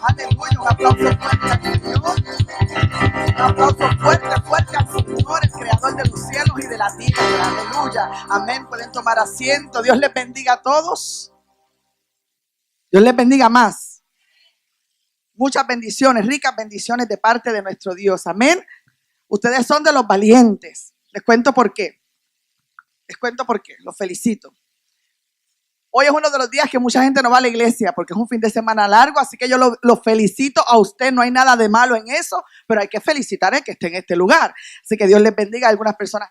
Aleluya, un aplauso fuerte al Señor. Un aplauso fuerte al Señor, el creador de los cielos y de la tierra. Aleluya. Amén. Pueden tomar asiento. Dios les bendiga a todos. Dios les bendiga más. Muchas bendiciones, ricas bendiciones de parte de nuestro Dios. Amén. Ustedes son de los valientes. Les cuento por qué. Los felicito. Hoy es uno de los días que mucha gente no va a la iglesia porque es un fin de semana largo, así que yo lo felicito a usted. No hay nada de malo en eso, pero hay que felicitar al que esté en este lugar. Así que Dios les bendiga a algunas personas.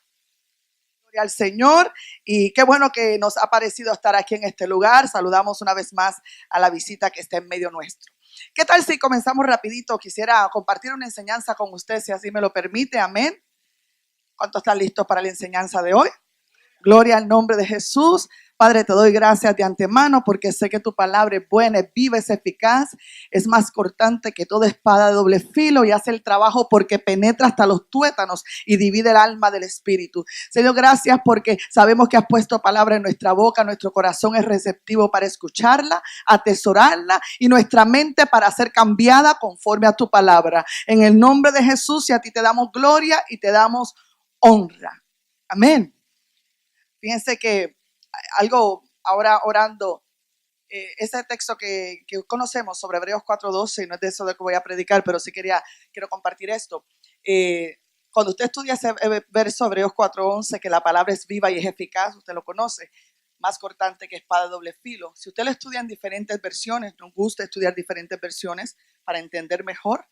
Gloria al Señor, y qué bueno que nos ha parecido estar aquí en este lugar. Saludamos una vez más a la visita que está en medio nuestro. ¿Qué tal si comenzamos rapidito? Quisiera compartir una enseñanza con usted, si así me lo permite. Amén. ¿Cuántos están listos para la enseñanza de hoy? Gloria al nombre de Jesús. Padre, te doy gracias de antemano porque sé que tu palabra es buena, es viva, es eficaz, es más cortante que toda espada de doble filo y hace el trabajo porque penetra hasta los tuétanos y divide el alma del espíritu. Señor, gracias porque sabemos que has puesto palabra en nuestra boca, nuestro corazón es receptivo para escucharla, atesorarla y nuestra mente para ser cambiada conforme a tu palabra. En el nombre de Jesús, y a ti te damos gloria y te damos honra. Amén. Fíjense que algo ahora orando, ese texto que conocemos sobre Hebreos 4:12, y no es de eso de que voy a predicar, pero sí quiero compartir esto. Cuando usted estudia ese verso Hebreos 4:11, que la palabra es viva y es eficaz, usted lo conoce, más cortante que espada de doble filo. Si usted lo estudia en diferentes versiones, nos gusta estudiar diferentes versiones para entender mejor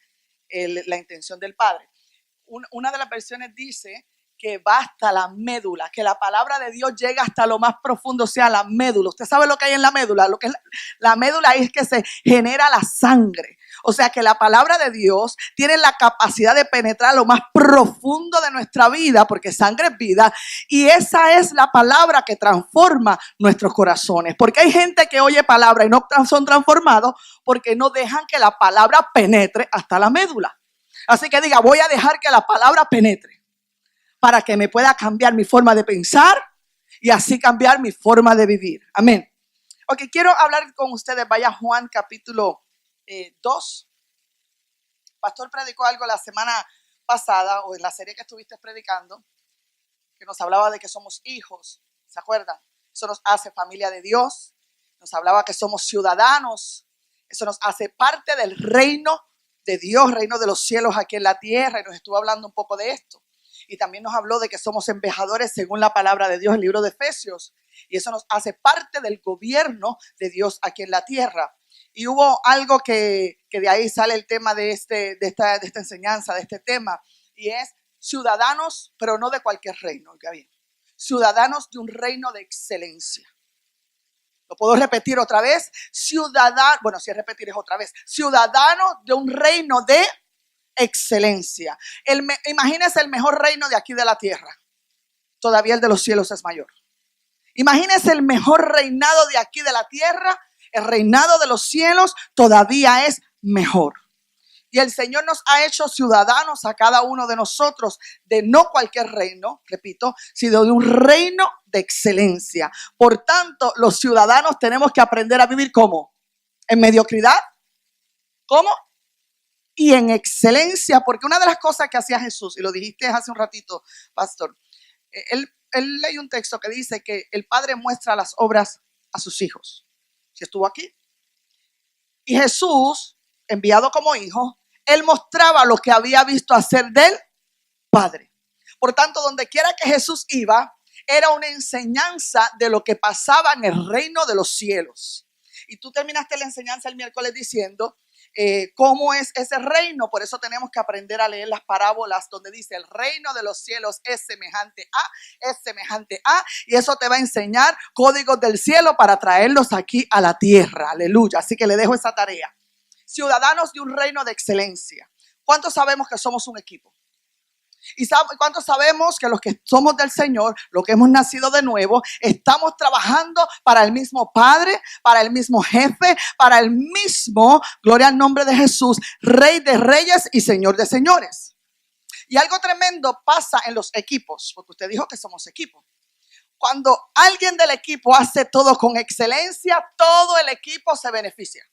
la intención del Padre. Una de las versiones dice que va hasta la médula, que la palabra de Dios llega hasta lo más profundo, o sea, la médula. ¿Usted sabe lo que hay en la médula? Lo que es la médula es que se genera la sangre. O sea, que la palabra de Dios tiene la capacidad de penetrar lo más profundo de nuestra vida, porque sangre es vida, y esa es la palabra que transforma nuestros corazones. Porque hay gente que oye palabra y no son transformados porque no dejan que la palabra penetre hasta la médula. Así que diga, voy a dejar que la palabra penetre para que me pueda cambiar mi forma de pensar y así cambiar mi forma de vivir. Amén. Ok, quiero hablar con ustedes. Vaya Juan capítulo 2. Pastor predicó algo la semana pasada o en la serie que estuviste predicando, que nos hablaba de que somos hijos. ¿Se acuerdan? Eso nos hace familia de Dios. Nos hablaba que somos ciudadanos. Eso nos hace parte del reino de Dios, reino de los cielos aquí en la tierra. Y nos estuvo hablando un poco de esto. Y también nos habló de que somos embajadores según la palabra de Dios, el libro de Efesios. Y eso nos hace parte del gobierno de Dios aquí en la tierra. Y hubo algo que de ahí sale el tema de esta enseñanza, de este tema. Y es ciudadanos, pero no de cualquier reino. Oiga bien, ciudadanos de un reino de excelencia. ¿Lo puedo repetir otra vez? Ciudadanos, bueno, si es repetir es otra vez. Ciudadanos de un reino de excelencia. Imagínese el mejor reino de aquí de la tierra. Todavía el de los cielos es mayor. Imagínese el mejor reinado de aquí de la tierra. El reinado de los cielos todavía es mejor. Y el Señor nos ha hecho ciudadanos a cada uno de nosotros de no cualquier reino, repito, sino de un reino de excelencia. Por tanto, los ciudadanos tenemos que aprender a vivir ¿cómo? ¿En mediocridad? ¿Cómo? Y en excelencia, porque una de las cosas que hacía Jesús, y lo dijiste hace un ratito, pastor, él leyó un texto que dice que el Padre muestra las obras a sus hijos. Si estuvo aquí. Y Jesús, enviado como hijo, él mostraba lo que había visto hacer del Padre. Por tanto, donde quiera que Jesús iba, era una enseñanza de lo que pasaba en el reino de los cielos. Y tú terminaste la enseñanza el miércoles diciendo cómo es ese reino. Por eso tenemos que aprender a leer las parábolas donde dice el reino de los cielos es semejante a, y eso te va a enseñar códigos del cielo para traerlos aquí a la tierra. Aleluya. Así que le dejo esa tarea. Ciudadanos de un reino de excelencia. ¿Cuántos sabemos que somos un equipo? ¿Y cuántos sabemos que los que somos del Señor, los que hemos nacido de nuevo, estamos trabajando para el mismo Padre, para el mismo Jefe, para el mismo, gloria al nombre de Jesús, Rey de Reyes y Señor de Señores? Y algo tremendo pasa en los equipos, porque usted dijo que somos equipo. Cuando alguien del equipo hace todo con excelencia, todo el equipo se beneficia.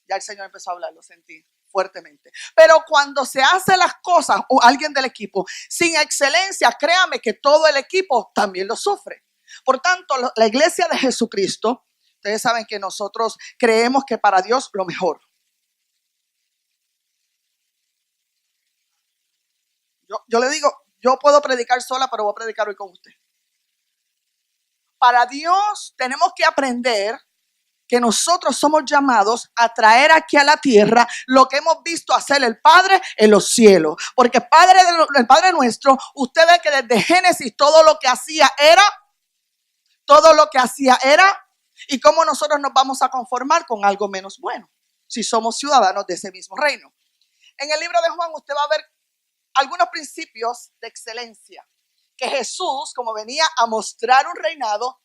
Ya el Señor empezó a hablar, lo sentí fuertemente. Pero cuando se hacen las cosas o alguien del equipo sin excelencia, créame que todo el equipo también lo sufre. Por tanto, la iglesia de Jesucristo, ustedes saben que nosotros creemos que para Dios lo mejor. Yo le digo, yo puedo predicar sola, pero voy a predicar hoy con usted. Para Dios tenemos que aprender que nosotros somos llamados a traer aquí a la tierra lo que hemos visto hacer el Padre en los cielos. Porque el Padre nuestro, usted ve que desde Génesis todo lo que hacía era, y cómo nosotros nos vamos a conformar con algo menos bueno, si somos ciudadanos de ese mismo reino. En el libro de Juan usted va a ver algunos principios de excelencia, que Jesús, como venía a mostrar un reinado,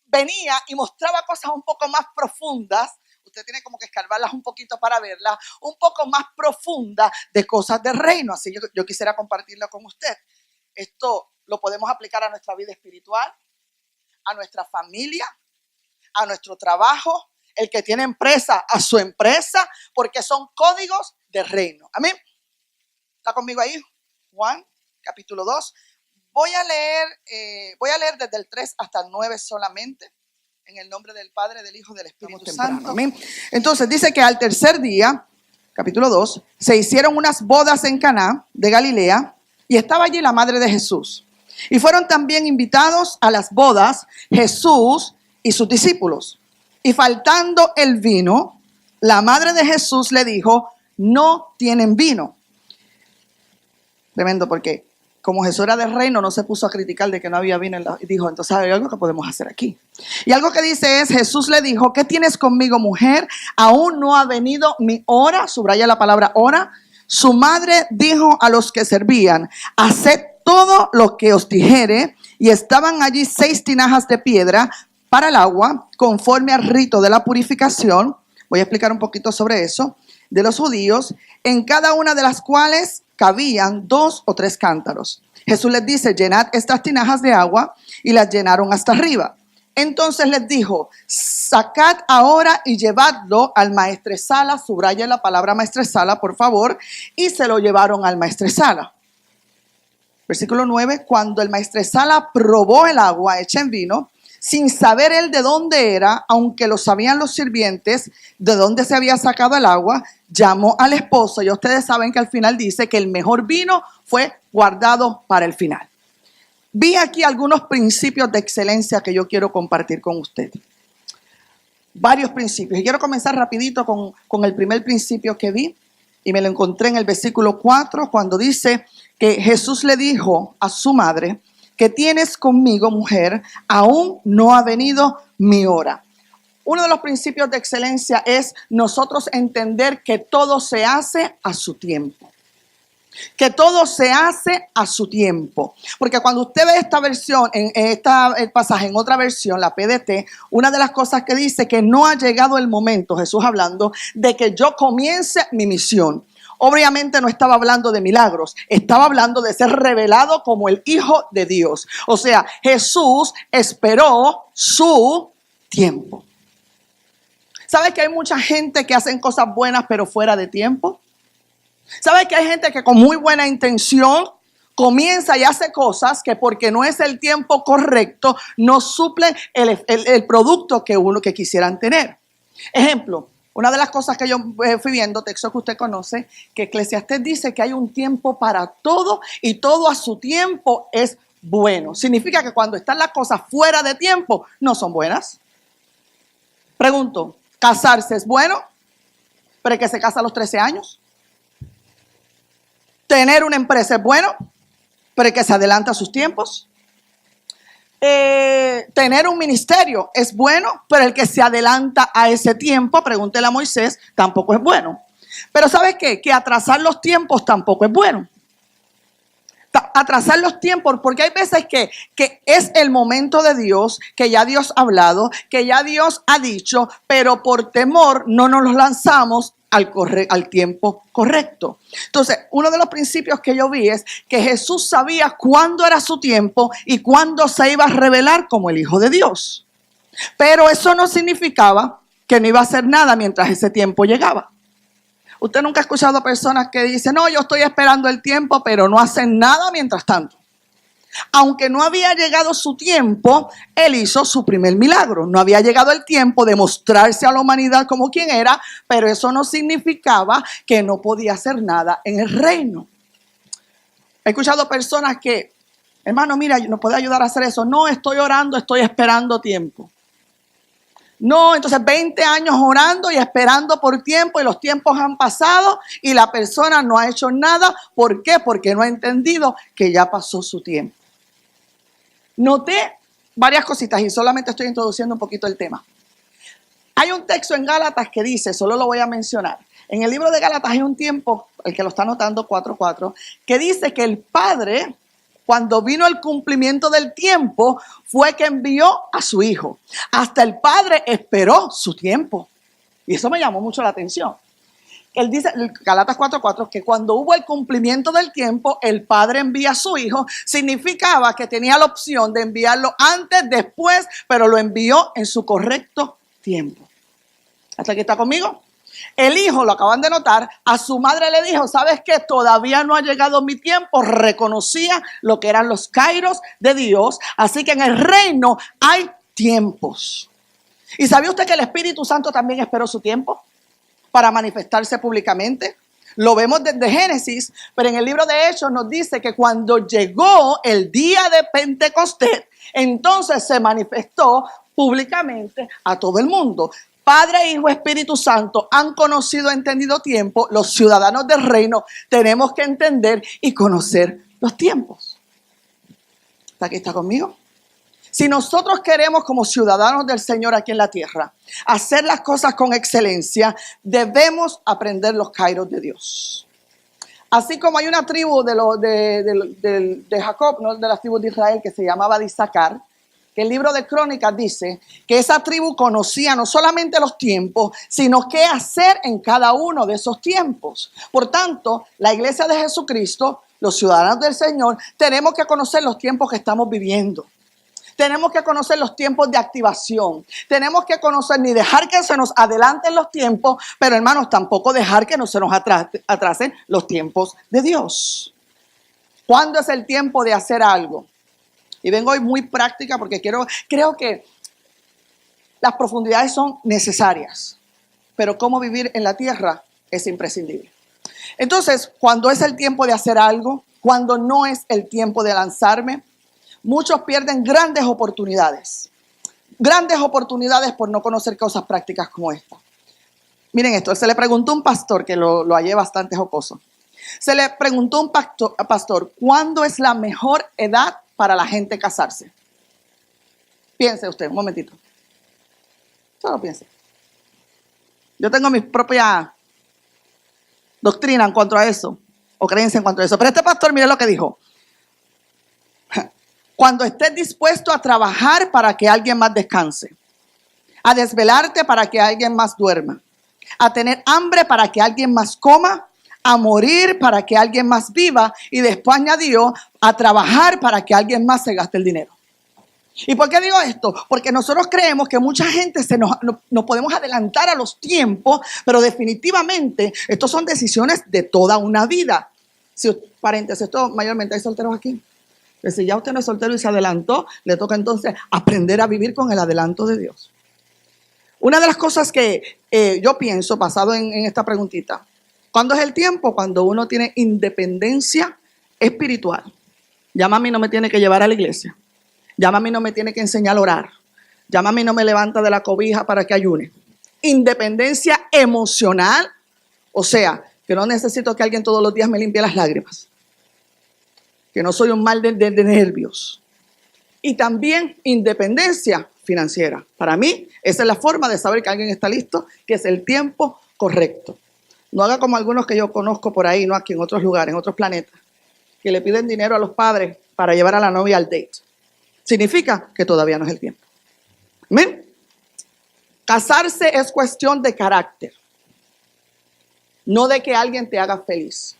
venía y mostraba cosas un poco más profundas. Usted tiene como que escarbarlas un poquito para verlas, un poco más profundas de cosas del reino. Así yo quisiera compartirlo con usted. Esto lo podemos aplicar a nuestra vida espiritual, a nuestra familia, a nuestro trabajo, el que tiene empresa, a su empresa, porque son códigos del reino. Amén. ¿Está conmigo ahí? Juan, capítulo 2. Voy a leer desde el 3 hasta el 9 solamente, en el nombre del Padre, del Hijo y del Espíritu Santo. Amén. Entonces dice que al tercer día, capítulo 2, se hicieron unas bodas en Caná de Galilea y estaba allí la madre de Jesús. Y fueron también invitados a las bodas Jesús y sus discípulos. Y faltando el vino, la madre de Jesús le dijo, no tienen vino. Tremendo, porque como Jesús era del reino, no se puso a criticar de que no había vino. Y dijo, entonces hay algo que podemos hacer aquí. Y algo que dice es, Jesús le dijo, ¿qué tienes conmigo, mujer? Aún no ha venido mi hora. Subraya la palabra hora. Su madre dijo a los que servían, haced todo lo que os dijere. Y estaban allí 6 tinajas de piedra para el agua, conforme al rito de la purificación. Voy a explicar un poquito sobre eso. De los judíos, en cada una de las cuales cabían 2 o 3 cántaros. Jesús les dice, llenad estas tinajas de agua, y las llenaron hasta arriba. Entonces les dijo, sacad ahora y llevadlo al maestresala, subraya la palabra maestresala, por favor, y se lo llevaron al maestresala. Versículo 9, cuando el maestresala probó el agua hecha en vino, sin saber él de dónde era, aunque lo sabían los sirvientes, de dónde se había sacado el agua, llamó al esposo. Y ustedes saben que al final dice que el mejor vino fue guardado para el final. Vi aquí algunos principios de excelencia que yo quiero compartir con usted. Varios principios. Y quiero comenzar rapidito con el primer principio que vi. Y me lo encontré en el versículo 4, cuando dice que Jesús le dijo a su madre, ¿qué tienes conmigo, mujer? Aún no ha venido mi hora. Uno de los principios de excelencia es nosotros entender que todo se hace a su tiempo. Que todo se hace a su tiempo. Porque cuando usted ve esta versión, el pasaje en otra versión, la PDT, una de las cosas que dice que no ha llegado el momento, Jesús hablando, de que yo comience mi misión. Obviamente no estaba hablando de milagros, estaba hablando de ser revelado como el Hijo de Dios. O sea, Jesús esperó su tiempo. ¿Sabes que hay mucha gente que hacen cosas buenas pero fuera de tiempo? ¿Sabes que hay gente que con muy buena intención comienza y hace cosas que porque no es el tiempo correcto no suple el producto que quisieran tener? Ejemplo. Una de las cosas que yo fui viendo, texto que usted conoce, que Eclesiastés dice que hay un tiempo para todo y todo a su tiempo es bueno. Significa que cuando están las cosas fuera de tiempo, no son buenas. Pregunto, ¿casarse es bueno? ¿Pero que se casa a los 13 años? ¿Tener una empresa es bueno? ¿Pero que se adelanta a sus tiempos? Tener un ministerio es bueno, pero el que se adelanta a ese tiempo, pregúntele a Moisés, tampoco es bueno. Pero ¿sabes qué? Que atrasar los tiempos tampoco es bueno. atrasar los tiempos, porque hay veces que es el momento de Dios, que ya Dios ha hablado, que ya Dios ha dicho, pero por temor no nos los lanzamos al tiempo correcto. Entonces, uno de los principios que yo vi es que Jesús sabía cuándo era su tiempo y cuándo se iba a revelar como el Hijo de Dios. Pero eso no significaba que no iba a hacer nada mientras ese tiempo llegaba. Usted nunca ha escuchado a personas que dicen, no, yo estoy esperando el tiempo, pero no hacen nada mientras tanto. Aunque no había llegado su tiempo, Él hizo su primer milagro. No había llegado el tiempo de mostrarse a la humanidad como quien era, pero eso no significaba que no podía hacer nada en el reino. He escuchado personas que, hermano, mira, ¿nos puede ayudar a hacer eso? No, estoy orando, estoy esperando tiempo. No, entonces 20 años orando y esperando por tiempo y los tiempos han pasado y la persona no ha hecho nada. ¿Por qué? Porque no ha entendido que ya pasó su tiempo. Noté varias cositas y solamente estoy introduciendo un poquito el tema. Hay un texto en Gálatas que dice, solo lo voy a mencionar. En el libro de Gálatas hay un tiempo, el que lo está anotando 4:4, que dice que el Padre, cuando vino el cumplimiento del tiempo, fue que envió a su Hijo. Hasta el Padre esperó su tiempo. Y eso me llamó mucho la atención. Él dice, Gálatas 4:4, que cuando hubo el cumplimiento del tiempo, el Padre envía a su Hijo. Significaba que tenía la opción de enviarlo antes, después, pero lo envió en su correcto tiempo. ¿Hasta aquí está conmigo? El hijo, lo acaban de notar, a su madre le dijo, ¿sabes qué? Todavía no ha llegado mi tiempo. Reconocía lo que eran los kairos de Dios. Así que en el reino hay tiempos. ¿Y sabía usted que el Espíritu Santo también esperó su tiempo para manifestarse públicamente? Lo vemos desde Génesis, pero en el libro de Hechos nos dice que cuando llegó el día de Pentecostés, entonces se manifestó públicamente a todo el mundo. Padre, Hijo, Espíritu Santo han conocido, entendido tiempo. Los ciudadanos del reino tenemos que entender y conocer los tiempos. ¿Está aquí? ¿Está conmigo? Si nosotros queremos como ciudadanos del Señor aquí en la tierra hacer las cosas con excelencia, debemos aprender los kairos de Dios. Así como hay una tribu de Jacob, no de las tribus de Israel, que se llamaba de Isaacar, que el libro de Crónicas dice que esa tribu conocía no solamente los tiempos, sino qué hacer en cada uno de esos tiempos. Por tanto, la iglesia de Jesucristo, los ciudadanos del Señor, tenemos que conocer los tiempos que estamos viviendo. Tenemos que conocer los tiempos de activación. Tenemos que conocer, ni dejar que se nos adelanten los tiempos, pero hermanos, tampoco dejar que no se nos atrasen los tiempos de Dios. ¿Cuándo es el tiempo de hacer algo? Y vengo hoy muy práctica porque creo que las profundidades son necesarias, pero cómo vivir en la tierra es imprescindible. Entonces, cuando es el tiempo de hacer algo, cuando no es el tiempo de lanzarme, muchos pierden grandes oportunidades por no conocer cosas prácticas como esta. Miren esto, se le preguntó a un pastor, que lo hallé bastante jocoso. Se le preguntó a un pastor, ¿cuándo es la mejor edad para la gente casarse? Piense usted, un momentito. Solo piense. Yo tengo mi propia doctrina en cuanto a eso, o creencia en cuanto a eso. Pero este pastor, mire lo que dijo. Cuando estés dispuesto a trabajar para que alguien más descanse, a desvelarte para que alguien más duerma, a tener hambre para que alguien más coma, a morir para que alguien más viva, y después añadió a trabajar para que alguien más se gaste el dinero. ¿Y por qué digo esto? Porque nosotros creemos que mucha gente nos podemos adelantar a los tiempos, pero definitivamente estos son decisiones de toda una vida. Paréntesis, esto mayormente hay solteros aquí. Pero si ya usted no es soltero y se adelantó, le toca entonces aprender a vivir con el adelanto de Dios. Una de las cosas que yo pienso, basado en esta preguntita, ¿cuándo es el tiempo? Cuando uno tiene independencia espiritual. Ya mami no me tiene que llevar a la iglesia. Ya mami no me tiene que enseñar a orar. Ya mami no me levanta de la cobija para que ayune. Independencia emocional, o sea, que no necesito que alguien todos los días me limpie las lágrimas. Que no soy un mal de nervios. Y también independencia financiera. Para mí, esa es la forma de saber que alguien está listo, que es el tiempo correcto. No haga como algunos que yo conozco por ahí, no aquí, en otros lugares, en otros planetas, que le piden dinero a los padres para llevar a la novia al date. Significa que todavía no es el tiempo. ¿Amén? Casarse es cuestión de carácter, no de que alguien te haga feliz.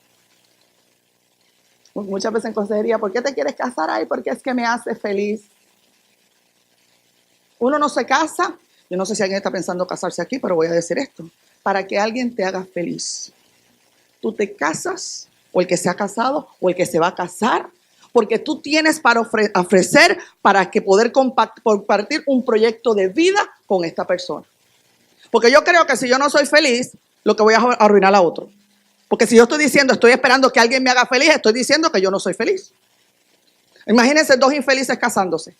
Muchas veces en consejería, ¿por qué te quieres casar? Ay, porque es que me hace feliz. Uno no se casa, yo no sé si alguien está pensando casarse aquí, pero voy a decir esto, para que alguien te haga feliz. Tú te casas, o el que se ha casado, o el que se va a casar, porque tú tienes para ofrecer para que poder compartir un proyecto de vida con esta persona. Porque yo creo que si yo no soy feliz, lo que voy a arruinar a otro. Porque si yo estoy diciendo, estoy esperando que alguien me haga feliz, estoy diciendo que yo no soy feliz. Imagínense dos infelices casándose.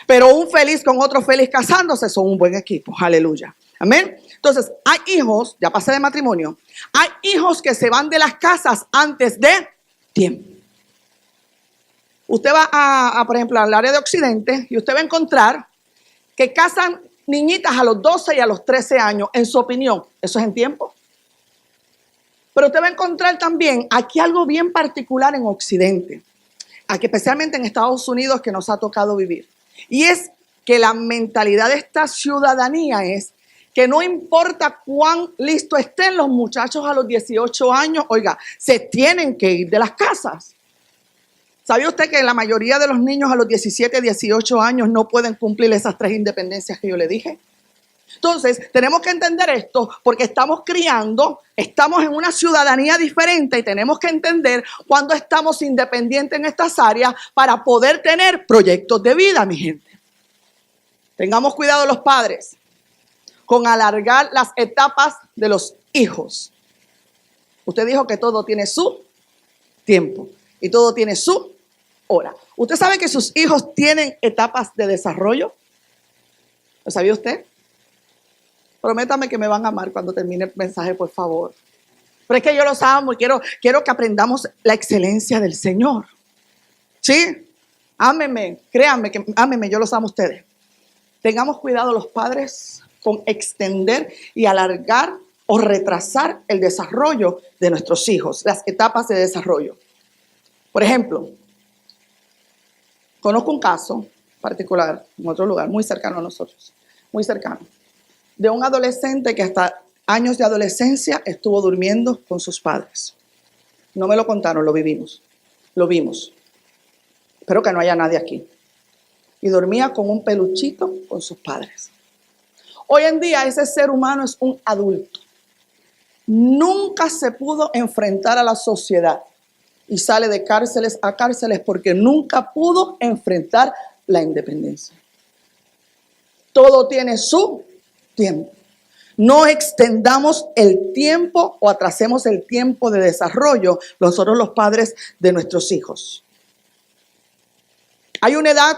Pero un feliz con otro feliz casándose son un buen equipo. Aleluya. Amén. Entonces, hay hijos, ya pasé de matrimonio, hay hijos que se van de las casas antes de tiempo. Usted va por ejemplo, al área de Occidente y usted va a encontrar que casan niñitas a los 12 y a los 13 años. En su opinión, ¿eso es en tiempo? Pero usted va a encontrar también aquí algo bien particular en Occidente, aquí especialmente en Estados Unidos que nos ha tocado vivir. Y es que la mentalidad de esta ciudadanía es que no importa cuán listos estén los muchachos a los 18 años, oiga, se tienen que ir de las casas. ¿Sabía usted que la mayoría de los niños a los 17, 18 años no pueden cumplir esas 3 independencias que yo le dije? Entonces, tenemos que entender esto porque estamos criando, estamos en una ciudadanía diferente y tenemos que entender cuándo estamos independientes en estas áreas para poder tener proyectos de vida, mi gente. Tengamos cuidado los padres con alargar las etapas de los hijos. Usted dijo que todo tiene su tiempo y todo tiene su hora. ¿Usted sabe que sus hijos tienen etapas de desarrollo? ¿Lo sabía usted? Prométame que me van a amar cuando termine el mensaje, por favor. Pero es que yo los amo y quiero que aprendamos la excelencia del Señor. ¿Sí? Ámenme, créanme, ámenme, yo los amo a ustedes. Tengamos cuidado los padres con extender y alargar o retrasar el desarrollo de nuestros hijos, las etapas de desarrollo. Por ejemplo, conozco un caso particular en otro lugar, muy cercano a nosotros, muy cercano, de un adolescente que hasta años de adolescencia estuvo durmiendo con sus padres. No me lo contaron, lo vivimos, lo vimos. Espero que no haya nadie aquí. Y dormía con un peluchito con sus padres. Hoy en día ese ser humano es un adulto. Nunca se pudo enfrentar a la sociedad y sale de cárceles a cárceles porque nunca pudo enfrentar la independencia. Todo tiene su tiempo. No extendamos el tiempo o atrasemos el tiempo de desarrollo nosotros los padres de nuestros hijos. Hay una edad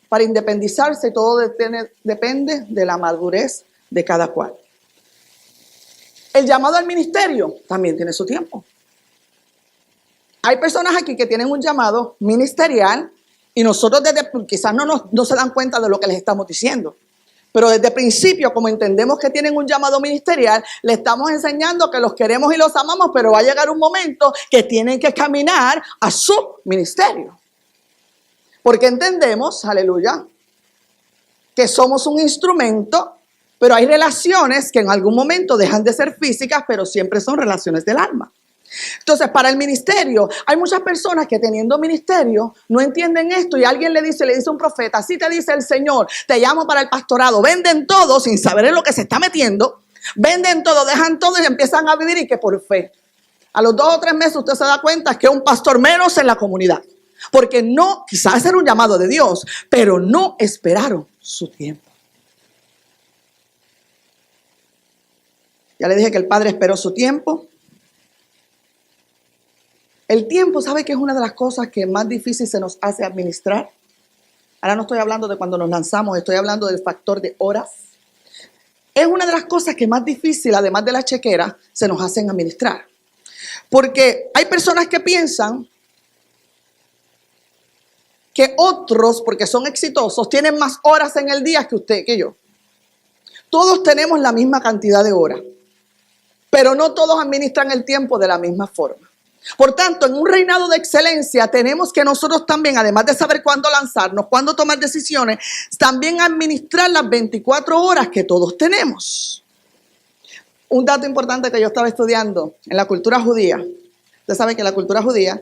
para independizarse y todo depende de la madurez de cada cual. El llamado al ministerio también tiene su tiempo. Hay personas aquí que tienen un llamado ministerial y nosotros quizás no se dan cuenta de lo que les estamos diciendo. Pero desde el principio, como entendemos que tienen un llamado ministerial, le estamos enseñando que los queremos y los amamos, pero va a llegar un momento que tienen que caminar a su ministerio. Porque entendemos, aleluya, que somos un instrumento, pero hay relaciones que en algún momento dejan de ser físicas, pero siempre son relaciones del alma. Entonces, para el ministerio, hay muchas personas que teniendo ministerio no entienden esto y alguien le dice a un profeta, así te dice el Señor, te llamo para el pastorado, venden todo sin saber en lo que se está metiendo, venden todo, dejan todo y empiezan a vivir y que por fe. A los 2 o 3 meses usted se da cuenta que es un pastor menos en la comunidad, porque no, quizás era un llamado de Dios, pero no esperaron su tiempo. Ya le dije que el Padre esperó su tiempo. El tiempo, ¿sabe que es una de las cosas que más difícil se nos hace administrar? Ahora no estoy hablando de cuando nos lanzamos, estoy hablando del factor de horas. Es una de las cosas que más difícil, además de la chequera, se nos hacen administrar. Porque hay personas que piensan que otros, porque son exitosos, tienen más horas en el día que usted, que yo. Todos tenemos la misma cantidad de horas, pero no todos administran el tiempo de la misma forma. Por tanto, en un reinado de excelencia tenemos que nosotros también, además de saber cuándo lanzarnos, cuándo tomar decisiones, también administrar las 24 horas que todos tenemos. Un dato importante que yo estaba estudiando en la cultura judía. Usted sabe que en la cultura judía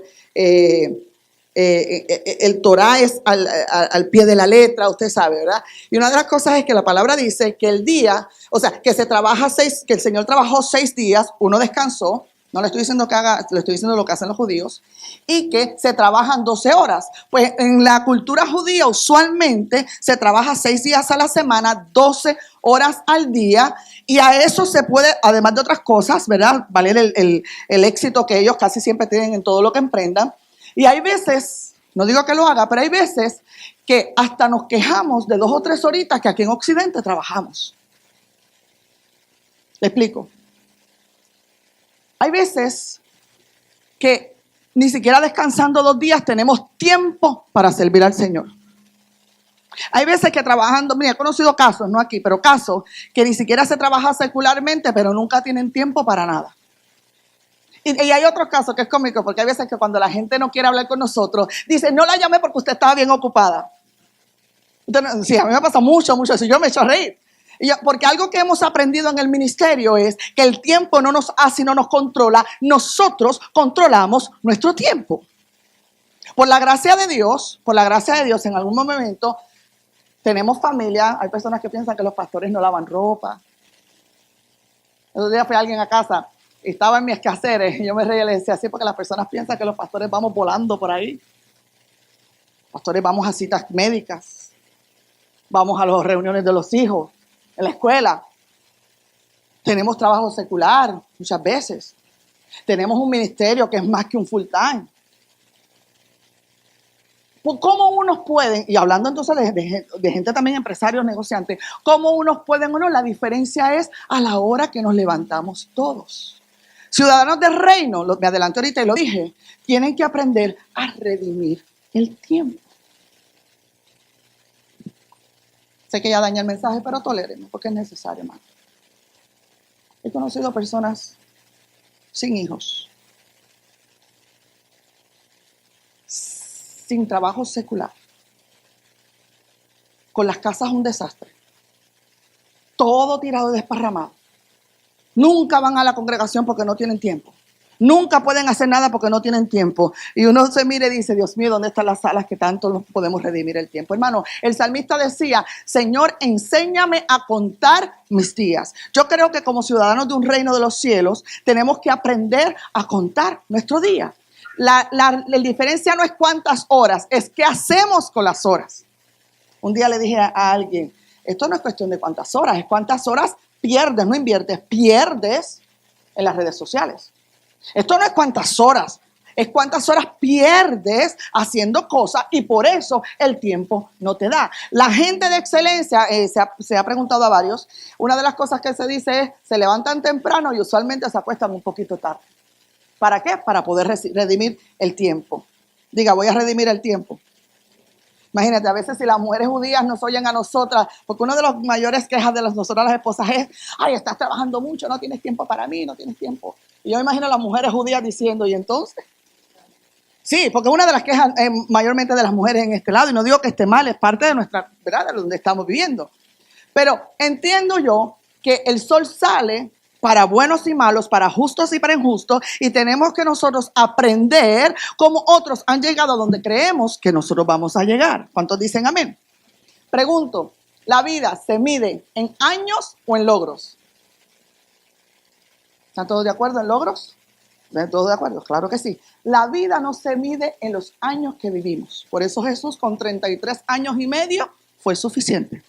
el Torah es al pie de la letra, usted sabe, ¿verdad? Y una de las cosas es que la palabra dice que el día, o sea, que el Señor trabajó 6 días, uno descansó. No le estoy diciendo que haga, le estoy diciendo lo que hacen los judíos, y que se trabajan 12 horas. Pues en la cultura judía usualmente se trabaja 6 días a la semana, 12 horas al día, y a eso se puede, además de otras cosas, ¿verdad?, valer el éxito que ellos casi siempre tienen en todo lo que emprendan. Y hay veces, no digo que lo haga, pero hay veces que hasta nos quejamos de 2 o 3 horitas que aquí en Occidente trabajamos. Le explico. Hay veces que ni siquiera descansando 2 días tenemos tiempo para servir al Señor. Hay veces que trabajando, mira, he conocido casos, no aquí, pero casos que ni siquiera se trabaja secularmente, pero nunca tienen tiempo para nada. Y hay otros casos que es cómico, porque hay veces que cuando la gente no quiere hablar con nosotros, dice, no la llamé porque usted estaba bien ocupada. Entonces, sí, a mí me pasa mucho, si yo me echo a reír. Porque algo que hemos aprendido en el ministerio es que el tiempo no nos hace, no nos controla. Nosotros controlamos nuestro tiempo. Por la gracia de Dios, en algún momento tenemos familia. Hay personas que piensan que los pastores no lavan ropa. El otro día fue alguien a casa, estaba en mis quehaceres, y yo me reía y le decía así, porque las personas piensan que los pastores vamos volando por ahí. Pastores vamos a citas médicas, vamos a las reuniones de los hijos, en la escuela. Tenemos trabajo secular muchas veces. Tenemos un ministerio que es más que un full time. ¿Cómo unos pueden, y hablando entonces de gente también, empresarios, negociantes, cómo unos pueden o no? La diferencia es a la hora que nos levantamos todos. Ciudadanos del reino, me adelanté ahorita y lo dije, tienen que aprender a redimir el tiempo. Sé que ya dañé el mensaje, pero tolérenme porque es necesario, hermano. He conocido personas sin hijos, sin trabajo secular, con las casas un desastre, todo tirado y desparramado. Nunca van a la congregación porque no tienen tiempo. Nunca pueden hacer nada porque no tienen tiempo. Y uno se mira y dice, Dios mío, ¿dónde están las salas que tanto nos podemos redimir el tiempo? Hermano, el salmista decía, Señor, enséñame a contar mis días. Yo creo que como ciudadanos de un reino de los cielos, tenemos que aprender a contar nuestro día. La diferencia no es cuántas horas, es qué hacemos con las horas. Un día le dije a alguien, esto no es cuestión de cuántas horas, es cuántas horas pierdes, no inviertes, pierdes en las redes sociales. Esto no es cuántas horas, es cuántas horas pierdes haciendo cosas y por eso el tiempo no te da. La gente de excelencia, se ha preguntado a varios, una de las cosas que se dice es, se levantan temprano y usualmente se acuestan un poquito tarde. ¿Para qué? Para poder redimir el tiempo. Diga, voy a redimir el tiempo. Imagínate, a veces si las mujeres judías nos oyen a nosotras, porque una de las mayores quejas de nosotras las esposas es, ay, estás trabajando mucho, no tienes tiempo para mí, no tienes tiempo. Y yo imagino a las mujeres judías diciendo, ¿y entonces? Sí, porque una de las quejas mayormente de las mujeres en este lado, y no digo que esté mal, es parte de nuestra, ¿verdad?, de donde estamos viviendo. Pero entiendo yo que el sol sale para buenos y malos, para justos y para injustos, y tenemos que nosotros aprender cómo otros han llegado a donde creemos que nosotros vamos a llegar. ¿Cuántos dicen amén? Pregunto, ¿la vida se mide en años o en logros? ¿Están todos de acuerdo en logros? ¿Están todos de acuerdo? Claro que sí. La vida no se mide en los años que vivimos. Por eso Jesús con 33 años y medio fue suficiente.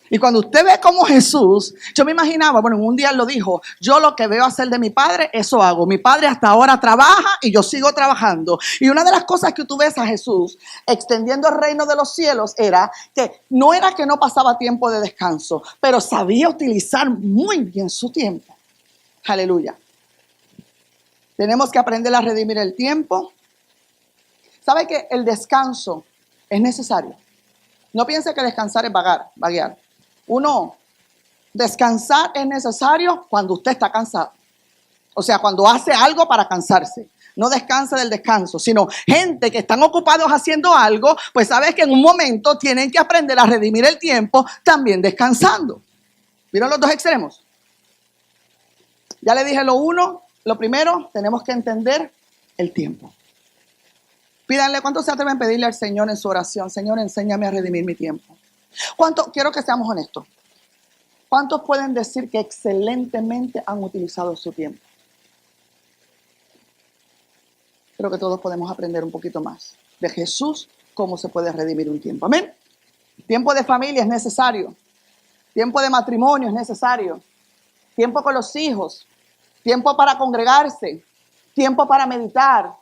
Y cuando usted ve como Jesús, yo me imaginaba, bueno, un día lo dijo, yo lo que veo hacer de mi padre, eso hago. Mi padre hasta ahora trabaja y yo sigo trabajando. Y una de las cosas que tú ves a Jesús extendiendo el reino de los cielos era que no pasaba tiempo de descanso, pero sabía utilizar muy bien su tiempo. Aleluya. Tenemos que aprender a redimir el tiempo. ¿Sabe que el descanso es necesario? No piense que descansar es vaguear. Descansar es necesario cuando usted está cansado. O sea, cuando hace algo para cansarse. no descansa del descanso, sino gente que están ocupados haciendo algo, pues sabes que en un momento tienen que aprender a redimir el tiempo también descansando. ¿Vieron los dos extremos? Ya le dije lo primero, tenemos que entender el tiempo. Pídanle, ¿cuántos se atreven a pedirle al Señor en su oración? Señor, enséñame a redimir mi tiempo. Quiero que seamos honestos. ¿Cuántos pueden decir que excelentemente han utilizado su tiempo? Creo que todos podemos aprender un poquito más de Jesús, cómo se puede redimir un tiempo. Amén. Tiempo de familia es necesario. Tiempo de matrimonio es necesario. Tiempo con los hijos. Tiempo para congregarse. Tiempo para meditar.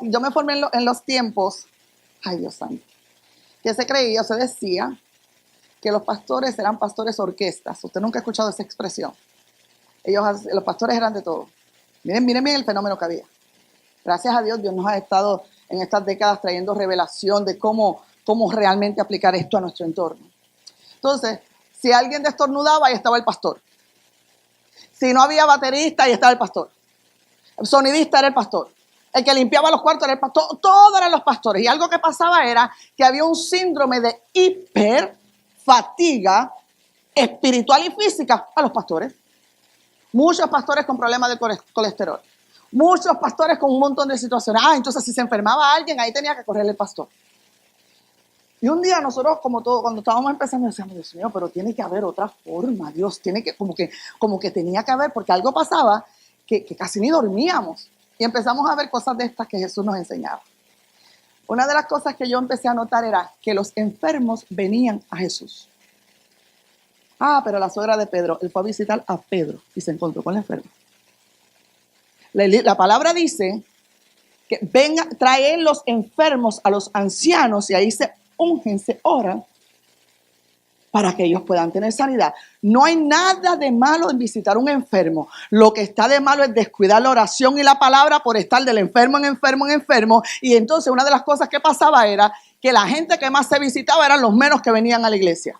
Yo me formé en los tiempos, ay Dios santo, que se decía que los pastores eran pastores orquestas. Usted nunca ha escuchado esa expresión. Los pastores eran de todo. Miren bien el fenómeno que había. Gracias a Dios, Dios nos ha estado en estas décadas trayendo revelación de cómo realmente aplicar esto a nuestro entorno. Entonces, si alguien destornudaba, ahí estaba el pastor. Si no había baterista, ahí estaba el pastor. El sonidista era el pastor. El que limpiaba los cuartos era el pastor. Todos eran los pastores. Y algo que pasaba era que había un síndrome de hiperfatiga espiritual y física a los pastores. Muchos pastores con problemas de colesterol. Muchos pastores con un montón de situaciones. Entonces si se enfermaba alguien, ahí tenía que correr el pastor. Y un día nosotros, cuando estábamos empezando, decíamos, Dios mío, pero tiene que haber otra forma. Dios, tiene que, como que tenía que haber, porque algo pasaba que casi ni dormíamos. Y empezamos a ver cosas de estas que Jesús nos enseñaba. Una de las cosas que yo empecé a notar era que los enfermos venían a Jesús. Pero la suegra de Pedro, él fue a visitar a Pedro y se encontró con el enfermo. La palabra dice que traen los enfermos a los ancianos y ahí se ungen, se oran para que ellos puedan tener sanidad. No hay nada de malo en visitar un enfermo. Lo que está de malo es descuidar la oración y la palabra por estar del enfermo en enfermo. Y entonces una de las cosas que pasaba era que la gente que más se visitaba eran los menos que venían a la iglesia.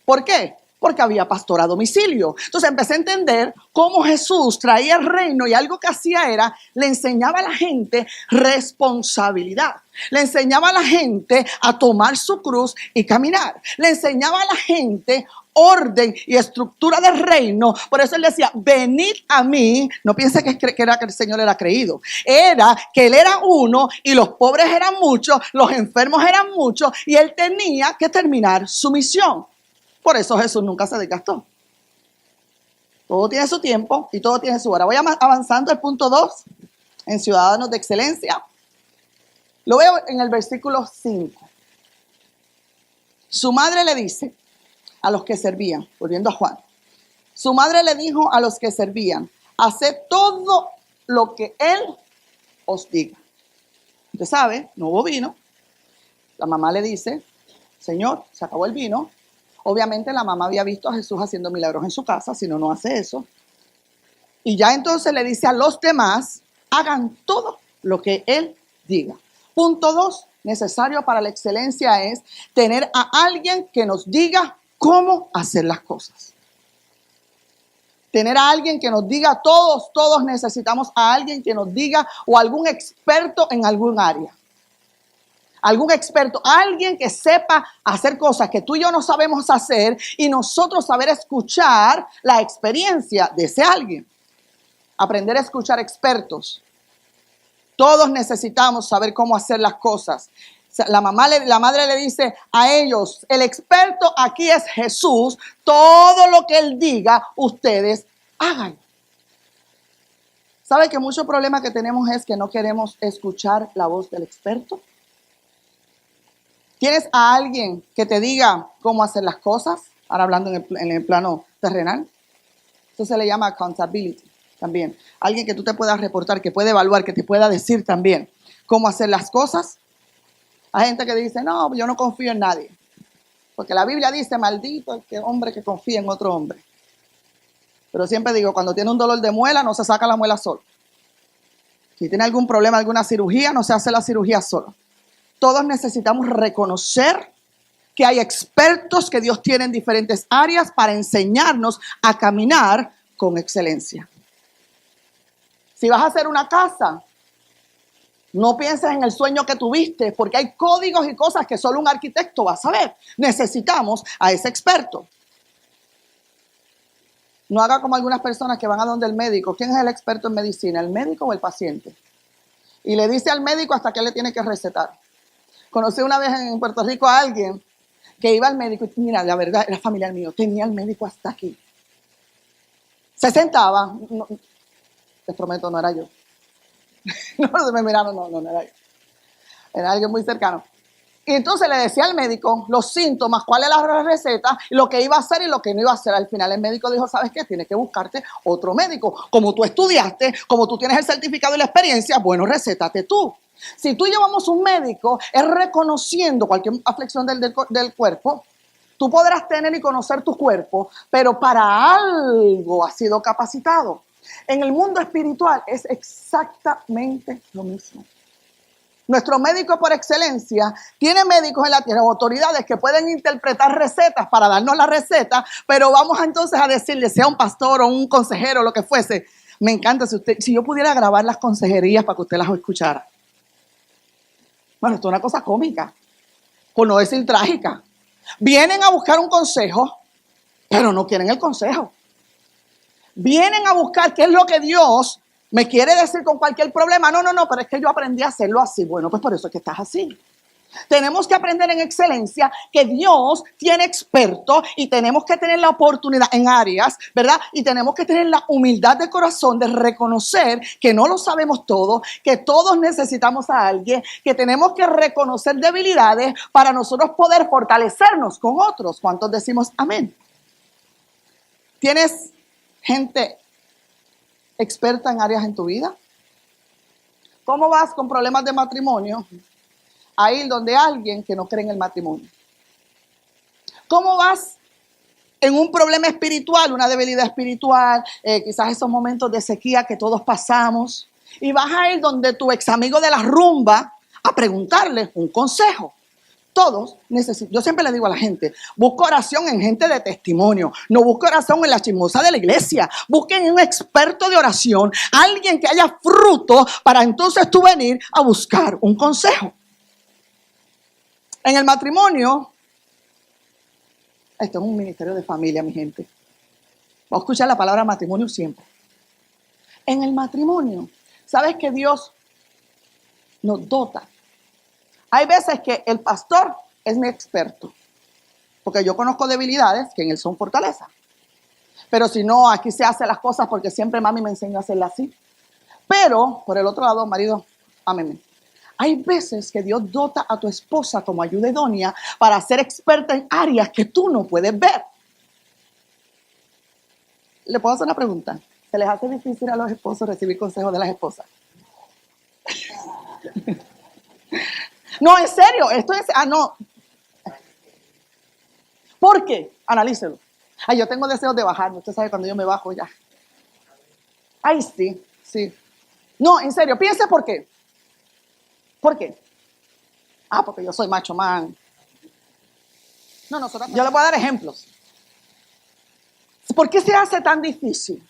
¿Por qué? Porque había pastor a domicilio. Entonces empecé a entender cómo Jesús traía el reino y algo que hacía era, le enseñaba a la gente responsabilidad. Le enseñaba a la gente a tomar su cruz y caminar. Le enseñaba a la gente orden y estructura del reino. Por eso él decía, venid a mí. No piense que era que el Señor era creído. Era que él era uno y los pobres eran muchos, los enfermos eran muchos y él tenía que terminar su misión. Por eso Jesús nunca se desgastó. Todo tiene su tiempo y todo tiene su hora. Voy avanzando al punto 2, en Ciudadanos de Excelencia. Lo veo en el versículo 5. Su madre le dice a los que servían, volviendo a Juan, su madre le dijo a los que servían, haced todo lo que él os diga. Usted sabe, no hubo vino. La mamá le dice, Señor, se acabó el vino. Obviamente la mamá había visto a Jesús haciendo milagros en su casa, si no, no hace eso. Y ya entonces le dice a los demás, hagan todo lo que él diga. Punto 2, necesario para la excelencia es tener a alguien que nos diga cómo hacer las cosas. Tener a alguien que nos diga, todos necesitamos a alguien que nos diga, o algún experto en algún área. Algún experto, alguien que sepa hacer cosas que tú y yo no sabemos hacer y nosotros saber escuchar la experiencia de ese alguien. Aprender a escuchar expertos. Todos necesitamos saber cómo hacer las cosas. La madre le dice a ellos, el experto aquí es Jesús, todo lo que él diga, ustedes hagan. ¿Sabe que mucho problema que tenemos es que no queremos escuchar la voz del experto? ¿Tienes a alguien que te diga cómo hacer las cosas? Ahora hablando en el plano terrenal. Eso se le llama accountability también. Alguien que tú te puedas reportar, que puede evaluar, que te pueda decir también cómo hacer las cosas. Hay gente que dice, no, yo no confío en nadie. Porque la Biblia dice, maldito el hombre que confía en otro hombre. Pero siempre digo, cuando tiene un dolor de muela, no se saca la muela solo. Si tiene algún problema, alguna cirugía, no se hace la cirugía solo. Todos necesitamos reconocer que hay expertos que Dios tiene en diferentes áreas para enseñarnos a caminar con excelencia. Si vas a hacer una casa, no pienses en el sueño que tuviste, porque hay códigos y cosas que solo un arquitecto va a saber. Necesitamos a ese experto. No haga como algunas personas que van a donde el médico. ¿Quién es el experto en medicina? ¿El médico o el paciente? Y le dice al médico hasta qué le tiene que recetar. Conocí una vez en Puerto Rico a alguien que iba al médico y mira, la verdad, era familiar mío, tenía al médico hasta aquí. Se sentaba, no, les prometo, no era yo. No me miraron, no era yo. Era alguien muy cercano. Y entonces le decía al médico los síntomas, cuál es la receta, lo que iba a hacer y lo que no iba a hacer. Al final el médico dijo, ¿sabes qué? Tienes que buscarte otro médico. Como tú estudiaste, como tú tienes el certificado y la experiencia, bueno, recétate tú. Si tú llevamos un médico, es reconociendo cualquier aflicción del cuerpo. Tú podrás tener y conocer tu cuerpo, pero para algo has sido capacitado. En el mundo espiritual es exactamente lo mismo. Nuestro médico por excelencia tiene médicos en la tierra, autoridades que pueden interpretar recetas para darnos la receta, pero vamos entonces a decirle, sea un pastor o un consejero, lo que fuese. Me encanta si yo pudiera grabar las consejerías para que usted las escuchara. Bueno, esto es una cosa cómica, por no decir trágica. Vienen a buscar un consejo, pero no quieren el consejo. Vienen a buscar qué es lo que Dios me quiere decir con cualquier problema. No, pero es que yo aprendí a hacerlo así. Bueno, pues por eso es que estás así. Tenemos que aprender en excelencia que Dios tiene expertos y tenemos que tener la oportunidad en áreas, ¿verdad? Y tenemos que tener la humildad de corazón de reconocer que no lo sabemos todo, que todos necesitamos a alguien, que tenemos que reconocer debilidades para nosotros poder fortalecernos con otros. ¿Cuántos decimos amén? ¿Tienes gente experta en áreas en tu vida? ¿Cómo vas con problemas de matrimonio a ir donde alguien que no cree en el matrimonio? ¿Cómo vas en un problema espiritual, una debilidad espiritual, quizás esos momentos de sequía que todos pasamos, y vas a ir donde tu ex amigo de la rumba a preguntarle un consejo? Todos necesitan, yo siempre le digo a la gente, busca oración en gente de testimonio, no busca oración en la chismosa de la iglesia, busquen un experto de oración, alguien que haya fruto para entonces tú venir a buscar un consejo. En el matrimonio, esto es un ministerio de familia, mi gente. Vamos a escuchar la palabra matrimonio siempre. En el matrimonio, ¿sabes que Dios nos dota? Hay veces que el pastor es mi experto, porque yo conozco debilidades que en él son fortaleza. Pero si no, aquí se hacen las cosas porque siempre mami me enseñó a hacerlas así. Pero, por el otro lado, marido, ámeme. Hay veces que Dios dota a tu esposa como ayuda idónea para ser experta en áreas que tú no puedes ver. ¿Le puedo hacer una pregunta? ¿Se les hace difícil a los esposos recibir consejos de las esposas? No, en serio, esto es, no. ¿Por qué? Analícelo. Ay, yo tengo deseos de bajarme, usted sabe cuando yo me bajo ya. Ay, sí. No, en serio, piense por qué. ¿Por qué? Porque yo soy macho man. No, nosotros. Yo le voy a dar ejemplos. ¿Por qué se hace tan difícil?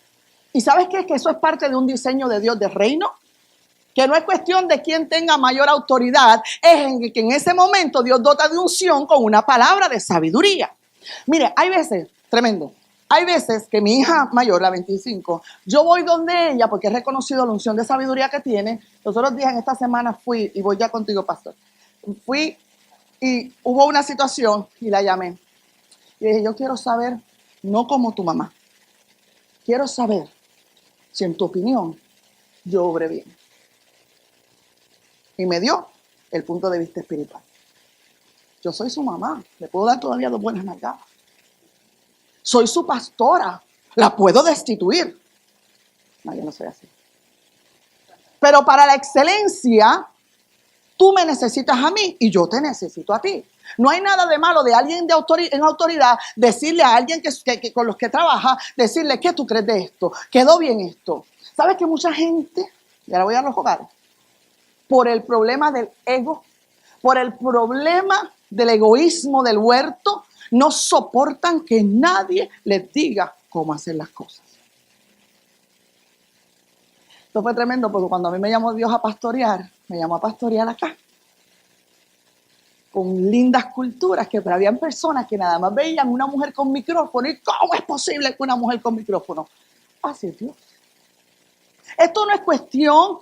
¿Y sabes qué? Que eso es parte de un diseño de Dios de reino. Que no es cuestión de quién tenga mayor autoridad, es en que en ese momento Dios dota de unción con una palabra de sabiduría. Mire, hay veces, tremendo, hay veces que mi hija mayor, la 25, yo voy donde ella porque he reconocido la unción de sabiduría que tiene. Los otros días en esta semana fui, y voy ya contigo, pastor, fui y hubo una situación y la llamé. Y dije, yo quiero saber, no como tu mamá, quiero saber si en tu opinión yo obré bien. Y me dio el punto de vista espiritual. Yo soy su mamá, le puedo dar todavía 2 buenas nalgadas. Soy su pastora, la puedo destituir. No, yo no soy así. Pero para la excelencia, tú me necesitas a mí y yo te necesito a ti. No hay nada de malo de alguien en autoridad decirle a alguien que con los que trabaja, decirle, ¿qué tú crees de esto? ¿Quedó bien esto? ¿Sabes que mucha gente, y ahora voy a los hogares, por el problema del ego, por el problema del egoísmo del huerto, no soportan que nadie les diga cómo hacer las cosas? Esto fue tremendo porque cuando a mí me llamó Dios a pastorear, me llamó a pastorear acá. Con lindas culturas, que habían personas que nada más veían una mujer con micrófono. ¿Y cómo es posible que una mujer con micrófono? Así es Dios. Esto no es cuestión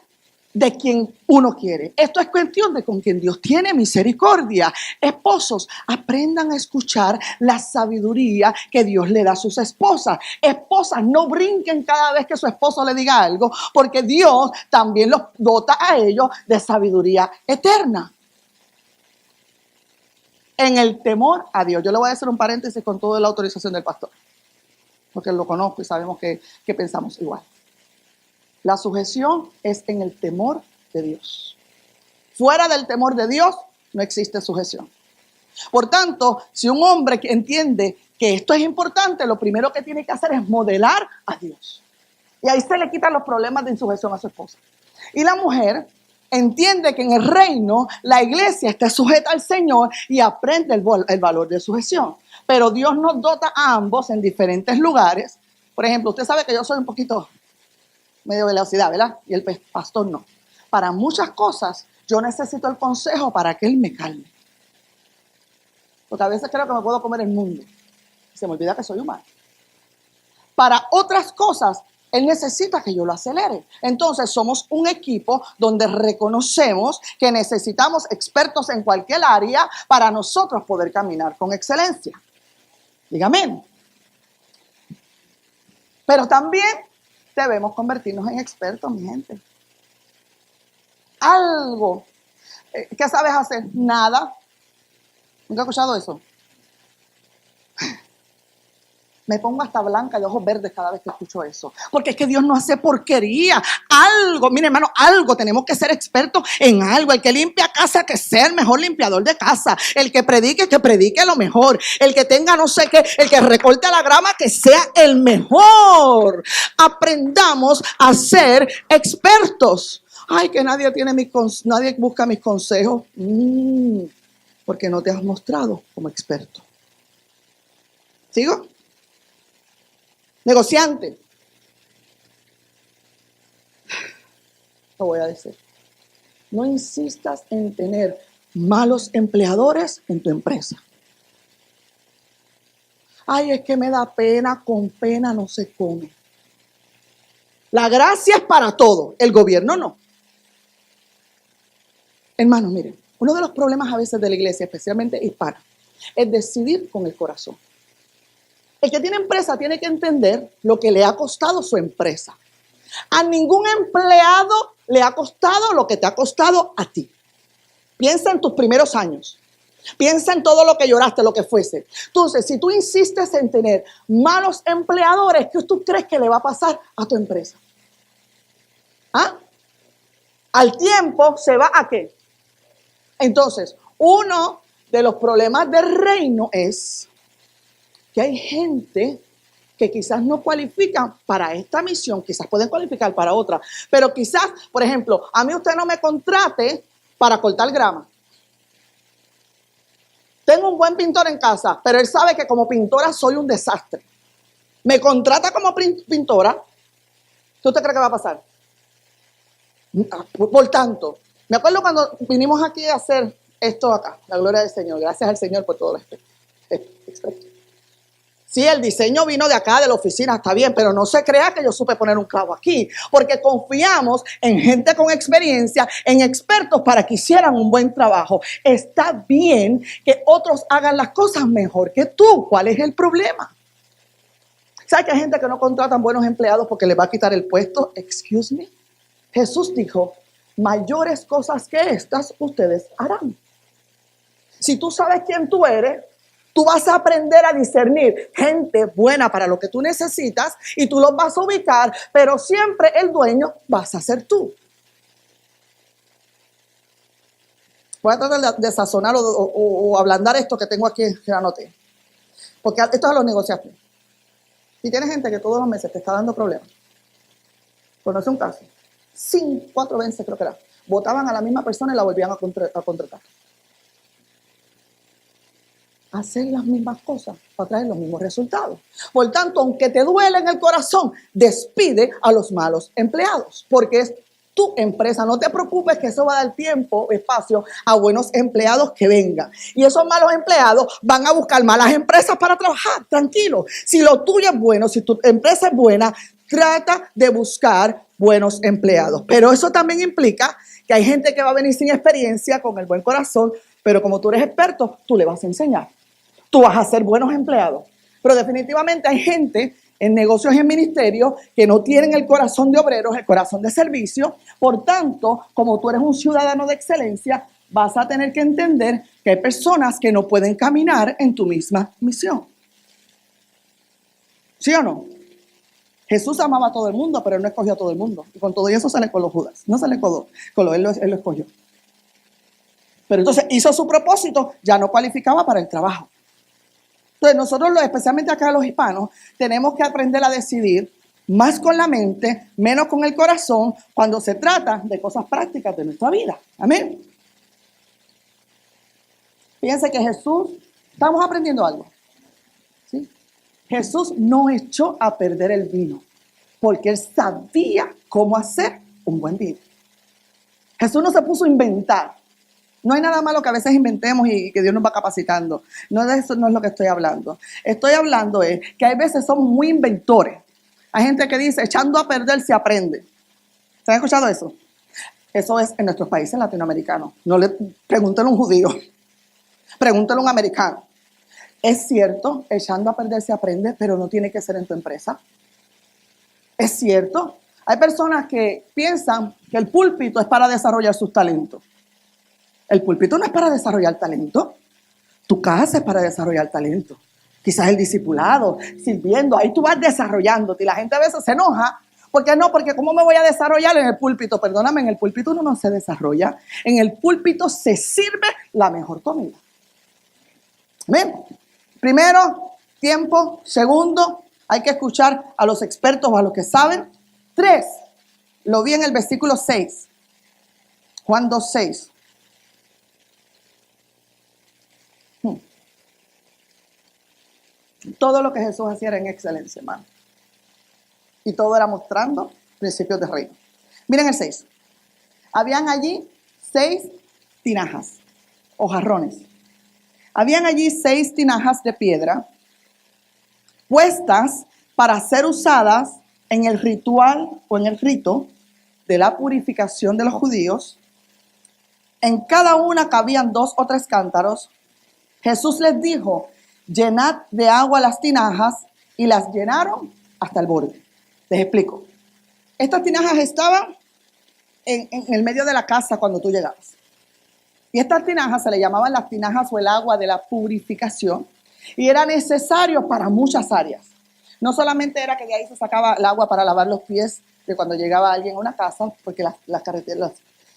de quien uno quiere. Esto es cuestión de con quien Dios tiene misericordia. Esposos, aprendan a escuchar la sabiduría que Dios le da a sus esposas. Esposas, no brinquen cada vez que su esposo le diga algo, porque Dios también los dota a ellos de sabiduría eterna. En el temor a Dios. Yo le voy a hacer un paréntesis con toda la autorización del pastor, porque lo conozco y sabemos que pensamos igual. La sujeción es en el temor de Dios. Fuera del temor de Dios no existe sujeción. Por tanto, si un hombre entiende que esto es importante, lo primero que tiene que hacer es modelar a Dios. Y ahí se le quitan los problemas de insujeción a su esposa. Y la mujer entiende que en el reino la iglesia está sujeta al Señor y aprende el valor de sujeción. Pero Dios nos dota a ambos en diferentes lugares. Por ejemplo, usted sabe que yo soy un poquito medio velocidad, ¿verdad? Y el pastor no. Para muchas cosas yo necesito el consejo para que él me calme. Porque a veces creo que me puedo comer el mundo. Y se me olvida que soy humano. Para otras cosas, él necesita que yo lo acelere. Entonces somos un equipo donde reconocemos que necesitamos expertos en cualquier área para nosotros poder caminar con excelencia. Dígame. Pero también debemos convertirnos en expertos, mi gente. Algo. ¿Qué sabes hacer? Nada. ¿Nunca he escuchado eso? Me pongo hasta blanca de ojos verdes cada vez que escucho eso. Porque es que Dios no hace porquería. Algo, mire hermano, algo. Tenemos que ser expertos en algo. El que limpia casa, que sea el mejor limpiador de casa. El que predique lo mejor. El que tenga no sé qué, el que recorte la grama, que sea el mejor. Aprendamos a ser expertos. Ay, que nadie busca mis consejos. Porque no te has mostrado como experto. ¿Sigo? Negociante. Lo voy a decir. No insistas en tener malos empleadores en tu empresa. Ay, es que me da pena, con pena no se come. La gracia es para todo, el gobierno no. Hermanos, miren, uno de los problemas a veces de la iglesia, especialmente hispana, es decidir con el corazón. El que tiene empresa tiene que entender lo que le ha costado su empresa. A ningún empleado le ha costado lo que te ha costado a ti. Piensa en tus primeros años. Piensa en todo lo que lloraste, lo que fuese. Entonces, si tú insistes en tener malos empleadores, ¿qué tú crees que le va a pasar a tu empresa? ¿Ah? Al tiempo se va a qué. Entonces, uno de los problemas del reino es que hay gente que quizás no cualifican para esta misión, quizás pueden cualificar para otra, pero quizás, por ejemplo, a mí usted no me contrate para cortar grama. Tengo un buen pintor en casa, pero él sabe que como pintora soy un desastre. Me contrata como pintora, ¿qué usted cree que va a pasar? Por tanto, me acuerdo cuando vinimos aquí a hacer esto acá, la gloria del Señor, gracias al Señor por todo esto. Sí, el diseño vino de acá, de la oficina, está bien, pero no se crea que yo supe poner un clavo aquí, porque confiamos en gente con experiencia, en expertos para que hicieran un buen trabajo. Está bien que otros hagan las cosas mejor que tú. ¿Cuál es el problema? ¿Sabes que hay gente que no contratan buenos empleados porque les va a quitar el puesto? Excuse me. Jesús dijo, mayores cosas que estas ustedes harán. Si tú sabes quién tú eres, tú vas a aprender a discernir gente buena para lo que tú necesitas y tú los vas a ubicar, pero siempre el dueño vas a ser tú. Voy a tratar de sazonar o ablandar esto que tengo aquí que anoté. Porque esto es los negociaciones. Si tienes gente que todos los meses te está dando problemas, conoce un caso, 4 veces creo que era, votaban a la misma persona y la volvían a contratar. hacer las mismas cosas para traer los mismos resultados. Por tanto, aunque te duele en el corazón, despide a los malos empleados, porque es tu empresa. No te preocupes que eso va a dar tiempo, espacio a buenos empleados que vengan. Y esos malos empleados van a buscar malas empresas para trabajar. Tranquilo. Si lo tuyo es bueno, si tu empresa es buena, trata de buscar buenos empleados. Pero eso también implica que hay gente que va a venir sin experiencia, con el buen corazón, pero como tú eres experto, tú le vas a enseñar. Tú vas a ser buenos empleados. Pero definitivamente hay gente en negocios y en ministerios que no tienen el corazón de obreros, el corazón de servicio. Por tanto, como tú eres un ciudadano de excelencia, vas a tener que entender que hay personas que no pueden caminar en tu misma misión. ¿Sí o no? Jesús amaba a todo el mundo, pero él no escogió a todo el mundo. Y con todo eso sale con los Judas. No sale con él lo escogió. Pero entonces hizo su propósito, ya no cualificaba para el trabajo. Entonces nosotros, especialmente acá los hispanos, tenemos que aprender a decidir más con la mente, menos con el corazón, cuando se trata de cosas prácticas de nuestra vida. Amén. Fíjense que Jesús, estamos aprendiendo algo. ¿Sí? Jesús no echó a perder el vino, porque él sabía cómo hacer un buen vino. Jesús no se puso a inventar. No hay nada malo que a veces inventemos y que Dios nos va capacitando. No, de eso no es lo que estoy hablando. Estoy hablando es que hay veces somos muy inventores. Hay gente que dice, echando a perder se aprende. ¿Se han escuchado eso? Eso es en nuestros países latinoamericanos. No le pregúntale a un judío. Pregúntale a un americano. Es cierto, echando a perder se aprende, pero no tiene que ser en tu empresa. Es cierto. Hay personas que piensan que el púlpito es para desarrollar sus talentos. El púlpito no es para desarrollar talento. Tu casa es para desarrollar talento. Quizás el discipulado, sirviendo, ahí tú vas desarrollándote. Y la gente a veces se enoja. ¿Por qué no? Porque ¿cómo me voy a desarrollar en el púlpito? Perdóname, en el púlpito uno no se desarrolla. En el púlpito se sirve la mejor comida. ¿Ven? Primero, tiempo. Segundo, hay que escuchar a los expertos o a los que saben. 3, lo vi en el versículo 6. Juan 2:6. Todo lo que Jesús hacía era en excelencia, hermano. Y todo era mostrando principios de reino. Miren el 6. Habían allí 6 tinajas o jarrones. Habían allí 6 tinajas de piedra puestas para ser usadas en el ritual o en el rito de la purificación de los judíos. En cada una cabían 2 o 3 cántaros. Jesús les dijo, llenad de agua las tinajas, y las llenaron hasta el borde. Les explico. Estas tinajas estaban en el medio de la casa cuando tú llegabas. Y estas tinajas se le llamaban las tinajas o el agua de la purificación, y era necesario para muchas áreas. No solamente era que de ahí se sacaba el agua para lavar los pies de cuando llegaba alguien a una casa, porque las carreteras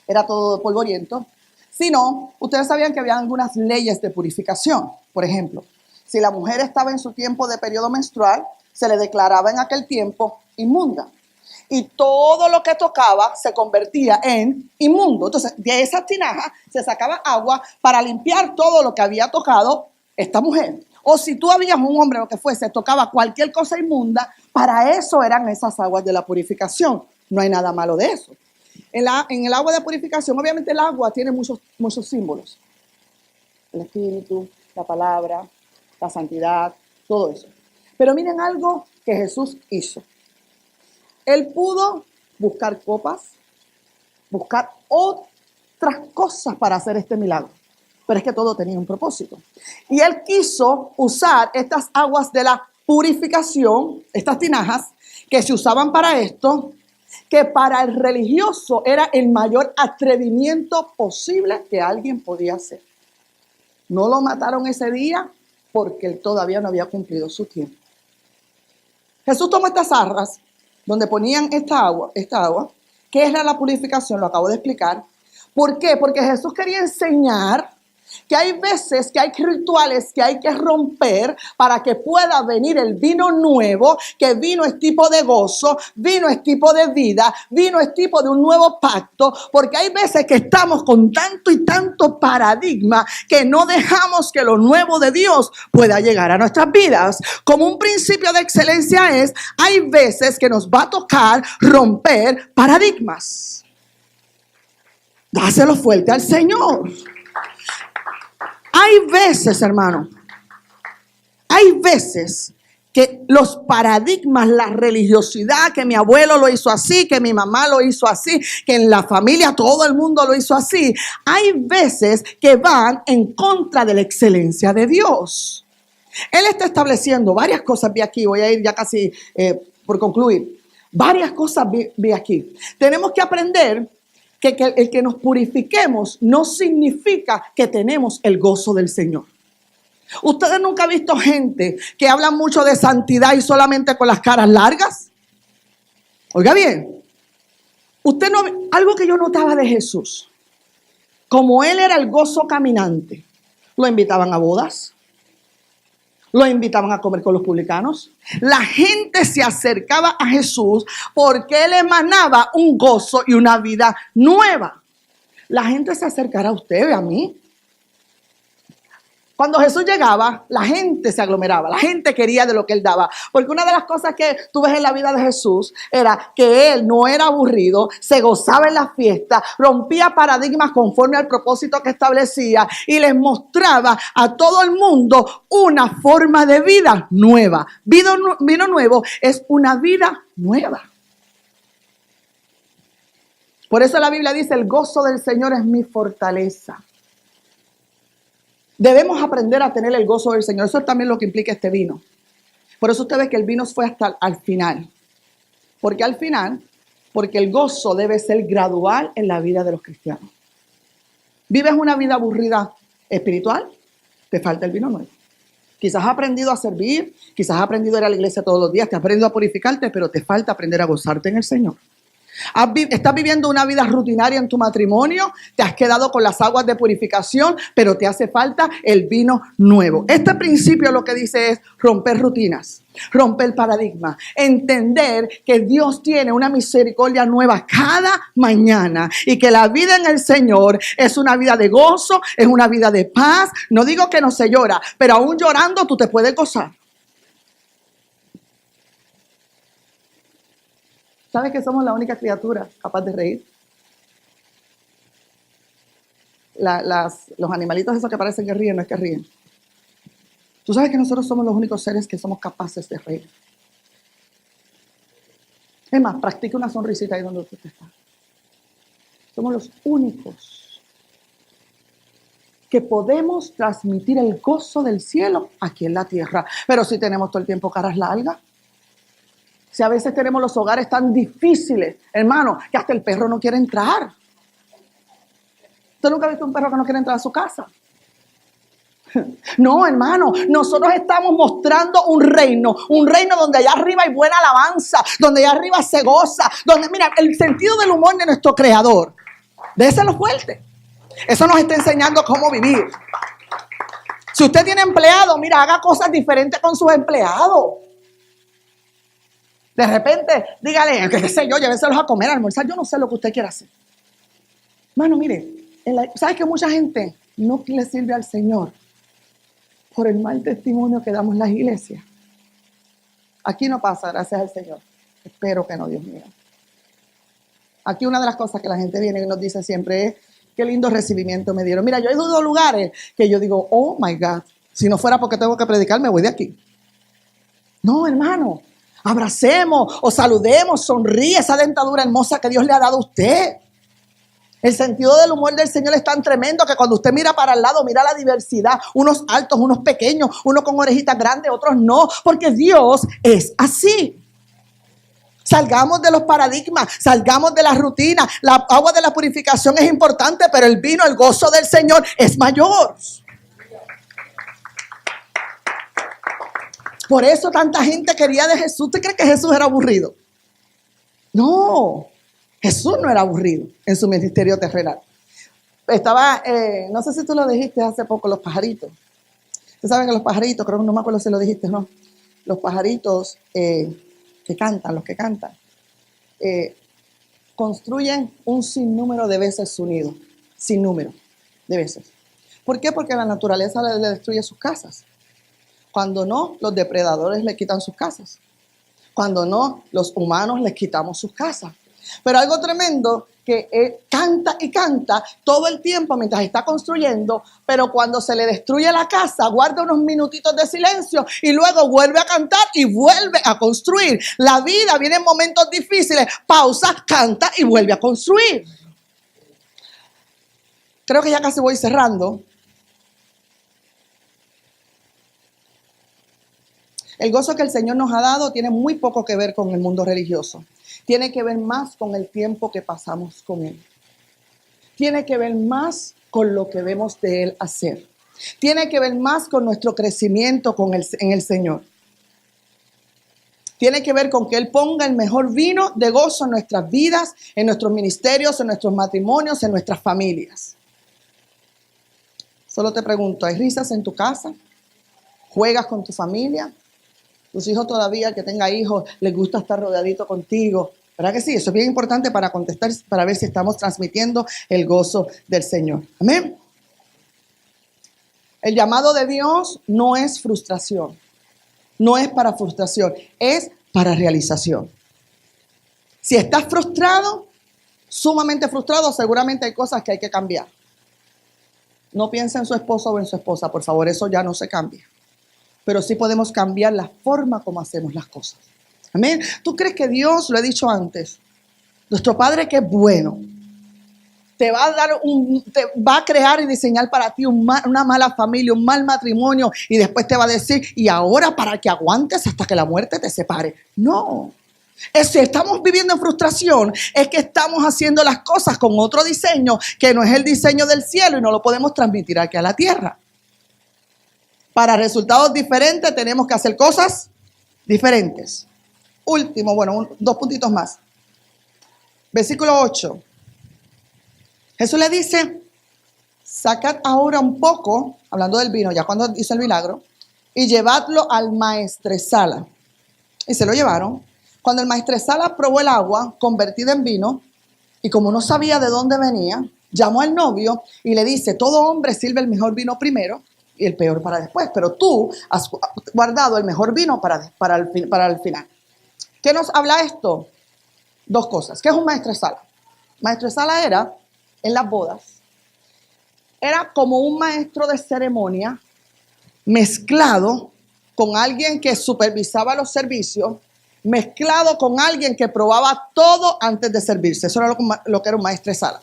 era todo polvoriento, sino, ustedes sabían que había algunas leyes de purificación. Por ejemplo, si la mujer estaba en su tiempo de periodo menstrual, se le declaraba en aquel tiempo inmunda. Y todo lo que tocaba se convertía en inmundo. Entonces, de esas tinajas se sacaba agua para limpiar todo lo que había tocado esta mujer. O si tú habías un hombre o lo que fuese, tocaba cualquier cosa inmunda, para eso eran esas aguas de la purificación. No hay nada malo de eso. En el agua de purificación, obviamente el agua tiene muchos símbolos. El espíritu, la palabra, la santidad, todo eso. Pero miren algo que Jesús hizo. Él pudo buscar copas, buscar otras cosas para hacer este milagro. Pero es que todo tenía un propósito. Y él quiso usar estas aguas de la purificación, estas tinajas, que se usaban para esto, que para el religioso era el mayor atrevimiento posible que alguien podía hacer. No lo mataron ese día porque él todavía no había cumplido su tiempo. Jesús tomó estas jarras donde ponían esta agua, que era la purificación, lo acabo de explicar. ¿Por qué? Porque Jesús quería enseñar que hay veces que hay rituales que hay que romper para que pueda venir el vino nuevo, que vino es tipo de gozo, vino es tipo de vida, vino es tipo de un nuevo pacto, porque hay veces que estamos con tanto y tanto paradigma que no dejamos que lo nuevo de Dios pueda llegar a nuestras vidas. Como un principio de excelencia hay veces que nos va a tocar romper paradigmas. Dáselo fuerte al Señor. Hay veces, hermano, hay veces que los paradigmas, la religiosidad, que mi abuelo lo hizo así, que mi mamá lo hizo así, que en la familia todo el mundo lo hizo así, hay veces que van en contra de la excelencia de Dios. Él está estableciendo varias cosas, vi aquí, voy a ir ya casi por concluir, varias cosas vi aquí. Tenemos que aprender que el que nos purifiquemos no significa que tenemos el gozo del Señor. ¿Ustedes nunca han visto gente que habla mucho de santidad y solamente con las caras largas? Oiga bien, algo que yo notaba de Jesús, como Él era el gozo caminante, lo invitaban a bodas, lo invitaban a comer con los publicanos. La gente se acercaba a Jesús porque Él emanaba un gozo y una vida nueva. La gente se acercará a usted, a mí. Cuando Jesús llegaba, la gente se aglomeraba, la gente quería de lo que Él daba. Porque una de las cosas que tú ves en la vida de Jesús era que Él no era aburrido, se gozaba en las fiestas, rompía paradigmas conforme al propósito que establecía y les mostraba a todo el mundo una forma de vida nueva. Vino nuevo es una vida nueva. Por eso la Biblia dice, el gozo del Señor es mi fortaleza. Debemos aprender a tener el gozo del Señor. Eso es también lo que implica este vino. Por eso usted ve que el vino fue hasta al final. Porque al final, porque el gozo debe ser gradual en la vida de los cristianos. ¿Vives una vida aburrida espiritual? Te falta el vino nuevo. Quizás has aprendido a servir, quizás has aprendido a ir a la iglesia todos los días, te has aprendido a purificarte, pero te falta aprender a gozarte en el Señor. Estás viviendo una vida rutinaria en tu matrimonio, te has quedado con las aguas de purificación, pero te hace falta el vino nuevo. Este principio lo que dice es romper rutinas, romper paradigmas, entender que Dios tiene una misericordia nueva cada mañana y que la vida en el Señor es una vida de gozo, es una vida de paz. No digo que no se llora, pero aún llorando tú te puedes gozar. ¿Sabes que somos la única criatura capaz de reír? Los animalitos esos que parecen que ríen, no es que ríen. Tú sabes que nosotros somos los únicos seres que somos capaces de reír. Es más, practica una sonrisita ahí donde usted está. Somos los únicos que podemos transmitir el gozo del cielo aquí en la tierra. Pero si tenemos todo el tiempo caras largas, si a veces tenemos los hogares tan difíciles, hermano, que hasta el perro no quiere entrar. ¿Usted nunca ha visto un perro que no quiere entrar a su casa? No, hermano, nosotros estamos mostrando un reino donde allá arriba hay buena alabanza, donde allá arriba se goza, donde, mira, el sentido del humor de nuestro Creador, déselo fuerte. Eso nos está enseñando cómo vivir. Si usted tiene empleados, mira, haga cosas diferentes con sus empleados. De repente, dígale, qué sé yo, llévenselos a comer, a almorzar. Yo no sé lo que usted quiera hacer. Mano, mire, ¿sabes que mucha gente no le sirve al Señor por el mal testimonio que damos en las iglesias? Aquí no pasa, gracias al Señor. Espero que no, Dios mío. Aquí una de las cosas que la gente viene y nos dice siempre es, qué lindo recibimiento me dieron. Mira, yo he ido a lugares que yo digo, oh my God, si no fuera porque tengo que predicar, me voy de aquí. No, hermano. Abracemos o saludemos, sonríe esa dentadura hermosa que Dios le ha dado a usted. El sentido del humor del Señor es tan tremendo que cuando usted mira para el lado, mira la diversidad. Unos altos, unos pequeños, unos con orejitas grandes, otros no. Porque Dios es así. Salgamos de los paradigmas, salgamos de la rutina. La agua de la purificación es importante, pero el vino, el gozo del Señor es mayor. Por eso tanta gente quería de Jesús. ¿Usted cree que Jesús era aburrido? No, Jesús no era aburrido en su ministerio terrenal. Estaba, no sé si tú lo dijiste hace poco, los pajaritos. Ustedes saben que los pajaritos, creo que no me acuerdo si lo dijiste, ¿no? Los pajaritos que cantan, los que cantan, construyen un sinnúmero de veces su nido. Sinnúmero de veces. ¿Por qué? Porque la naturaleza le destruye sus casas. Cuando no, los depredadores le quitan sus casas. Cuando no, los humanos les quitamos sus casas. Pero algo tremendo que canta y canta todo el tiempo mientras está construyendo, pero cuando se le destruye la casa, guarda unos minutitos de silencio y luego vuelve a cantar y vuelve a construir. La vida viene en momentos difíciles, pausa, canta y vuelve a construir. Creo que ya casi voy cerrando. El gozo que el Señor nos ha dado tiene muy poco que ver con el mundo religioso. Tiene que ver más con el tiempo que pasamos con Él. Tiene que ver más con lo que vemos de Él hacer. Tiene que ver más con nuestro crecimiento en el Señor. Tiene que ver con que Él ponga el mejor vino de gozo en nuestras vidas, en nuestros ministerios, en nuestros matrimonios, en nuestras familias. Solo te pregunto, ¿hay risas en tu casa? ¿Juegas con tu familia? Tus hijos todavía, que tenga hijos, les gusta estar rodeadito contigo. ¿Verdad que sí? Eso es bien importante para contestar, para ver si estamos transmitiendo el gozo del Señor. Amén. El llamado de Dios no es frustración. No es para frustración, es para realización. Si estás frustrado, sumamente frustrado, seguramente hay cosas que hay que cambiar. No piensa en su esposo o en su esposa, por favor, eso ya no se cambia. Pero sí podemos cambiar la forma como hacemos las cosas. Amén. ¿Tú crees que Dios, lo he dicho antes, nuestro Padre que es bueno, te va a crear y diseñar para ti una mala familia, un mal matrimonio, y después te va a decir, y ahora para que aguantes hasta que la muerte te separe? No. Si estamos viviendo en frustración, es que estamos haciendo las cosas con otro diseño que no es el diseño del cielo y no lo podemos transmitir aquí a la tierra. Para resultados diferentes tenemos que hacer cosas diferentes. Último, dos puntitos más. Versículo 8. Jesús le dice, sacad ahora un poco, hablando del vino, ya cuando hizo el milagro, y llevadlo al maestresala. Y se lo llevaron. Cuando el maestresala probó el agua convertida en vino, y como no sabía de dónde venía, llamó al novio y le dice, todo hombre sirve el mejor vino primero, y el peor para después, pero tú has guardado el mejor vino para el final. ¿Qué nos habla esto? Dos cosas. ¿Qué es un maestresala? Maestresala era, en las bodas, era como un maestro de ceremonia mezclado con alguien que supervisaba los servicios, mezclado con alguien que probaba todo antes de servirse. Eso era lo que era un maestresala.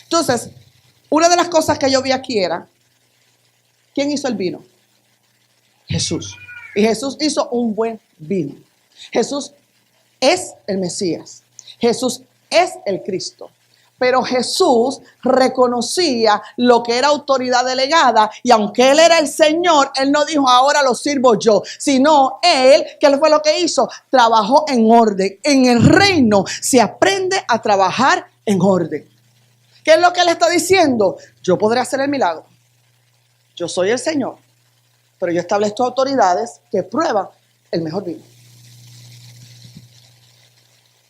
Entonces, una de las cosas que yo vi aquí era, ¿quién hizo el vino? Jesús. Y Jesús hizo un buen vino. Jesús es el Mesías. Jesús es el Cristo. Pero Jesús reconocía lo que era autoridad delegada y aunque Él era el Señor, Él no dijo ahora lo sirvo yo, sino Él, ¿qué fue lo que hizo? Trabajó en orden. En el reino se aprende a trabajar en orden. ¿Qué es lo que Él está diciendo? Yo podré hacer el milagro. Yo soy el Señor, pero yo establezco autoridades que prueban el mejor vino.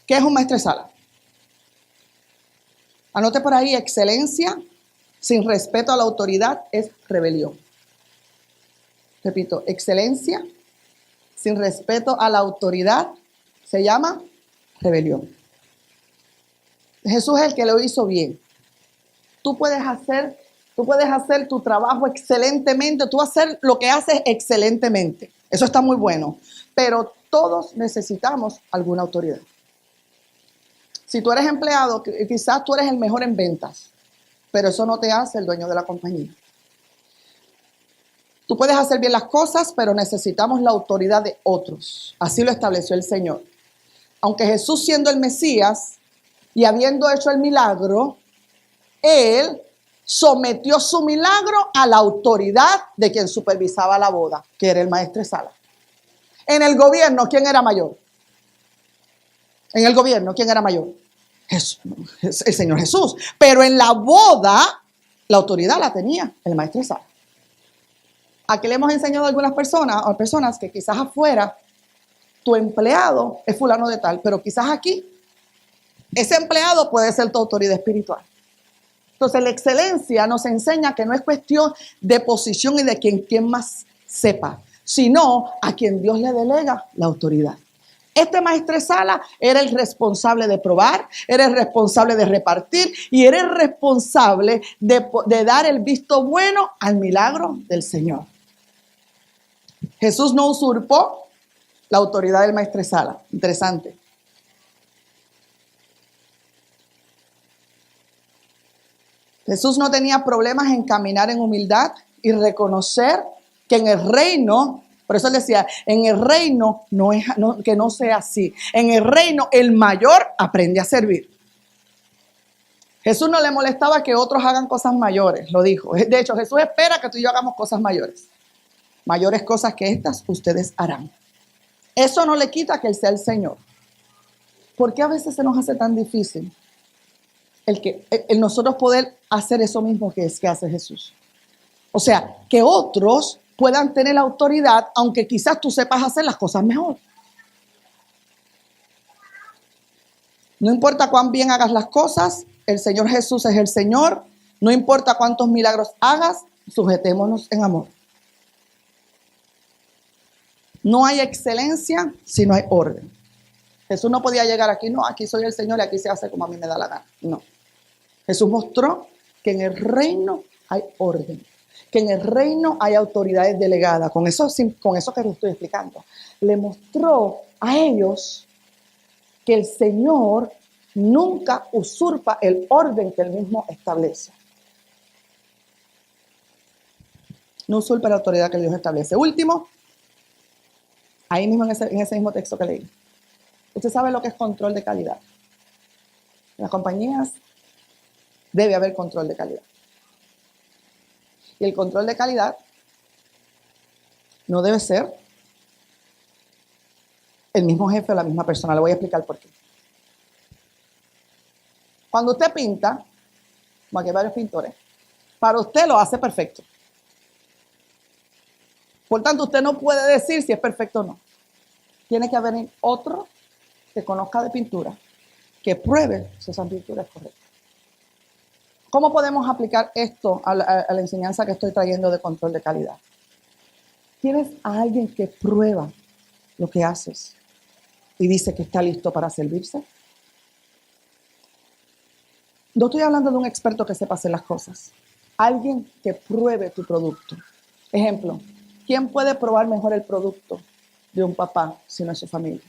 ¿Qué es un maestresala? Anote por ahí, excelencia sin respeto a la autoridad es rebelión. Repito, excelencia sin respeto a la autoridad se llama rebelión. Jesús es el que lo hizo bien. Tú puedes hacer tu trabajo excelentemente, tú hacer lo que haces excelentemente. Eso está muy bueno. Pero todos necesitamos alguna autoridad. Si tú eres empleado, quizás tú eres el mejor en ventas, pero eso no te hace el dueño de la compañía. Tú puedes hacer bien las cosas, pero necesitamos la autoridad de otros. Así lo estableció el Señor. Aunque Jesús siendo el Mesías y habiendo hecho el milagro, Él sometió su milagro a la autoridad de quien supervisaba la boda, que era el maestresala. En el gobierno, ¿quién era mayor? En el gobierno, ¿quién era mayor? Jesús, el Señor Jesús. Pero en la boda, La autoridad la tenía el maestresala. Aquí le hemos enseñado a algunas personas, o personas que quizás afuera tu empleado es fulano de tal, pero quizás aquí ese empleado puede ser tu autoridad espiritual. Entonces la excelencia nos enseña que no es cuestión de posición y de quien más sepa, sino a quien Dios le delega la autoridad. Este maestresala era el responsable de probar, era el responsable de repartir y era el responsable de dar el visto bueno al milagro del Señor. Jesús no usurpó la autoridad del maestresala. Interesante. Jesús no tenía problemas en caminar en humildad y reconocer que en el reino, por eso él decía, en el reino que no sea así. En el reino el mayor aprende a servir. Jesús no le molestaba que otros hagan cosas mayores, lo dijo. De hecho, Jesús espera que tú y yo hagamos cosas mayores. Mayores cosas que estas ustedes harán. Eso no le quita que Él sea el Señor. ¿Por qué a veces se nos hace tan difícil el nosotros poder hacer eso mismo que hace Jesús? O sea, que otros puedan tener la autoridad, aunque quizás tú sepas hacer las cosas mejor. No importa cuán bien hagas las cosas, el Señor Jesús es el Señor. No importa cuántos milagros hagas, sujetémonos en amor. No hay excelencia si no hay orden. Jesús no podía llegar aquí, no, aquí soy el Señor y aquí se hace como a mí me da la gana. No. Jesús mostró que en el reino hay orden, que en el reino hay autoridades delegadas. Con eso que les estoy explicando. Le mostró a ellos que el Señor nunca usurpa el orden que Él mismo establece. No usurpa la autoridad que Dios establece. Último, ahí mismo en ese mismo texto que leí. Usted sabe lo que es control de calidad. En las compañías debe haber control de calidad. Y el control de calidad no debe ser el mismo jefe o la misma persona. Le voy a explicar por qué. Cuando usted pinta, como aquí hay varios pintores, para usted lo hace perfecto. Por tanto, usted no puede decir si es perfecto o no. Tiene que haber otro que conozca de pintura, que pruebe si esa pintura es correcta. ¿Cómo podemos aplicar esto a la enseñanza que estoy trayendo de control de calidad? Tienes a alguien que prueba lo que haces y dice que está listo para servirse. No estoy hablando de un experto que sepa hacer las cosas. Alguien que pruebe tu producto. Ejemplo, ¿quién puede probar mejor el producto de un papá si no es su familia,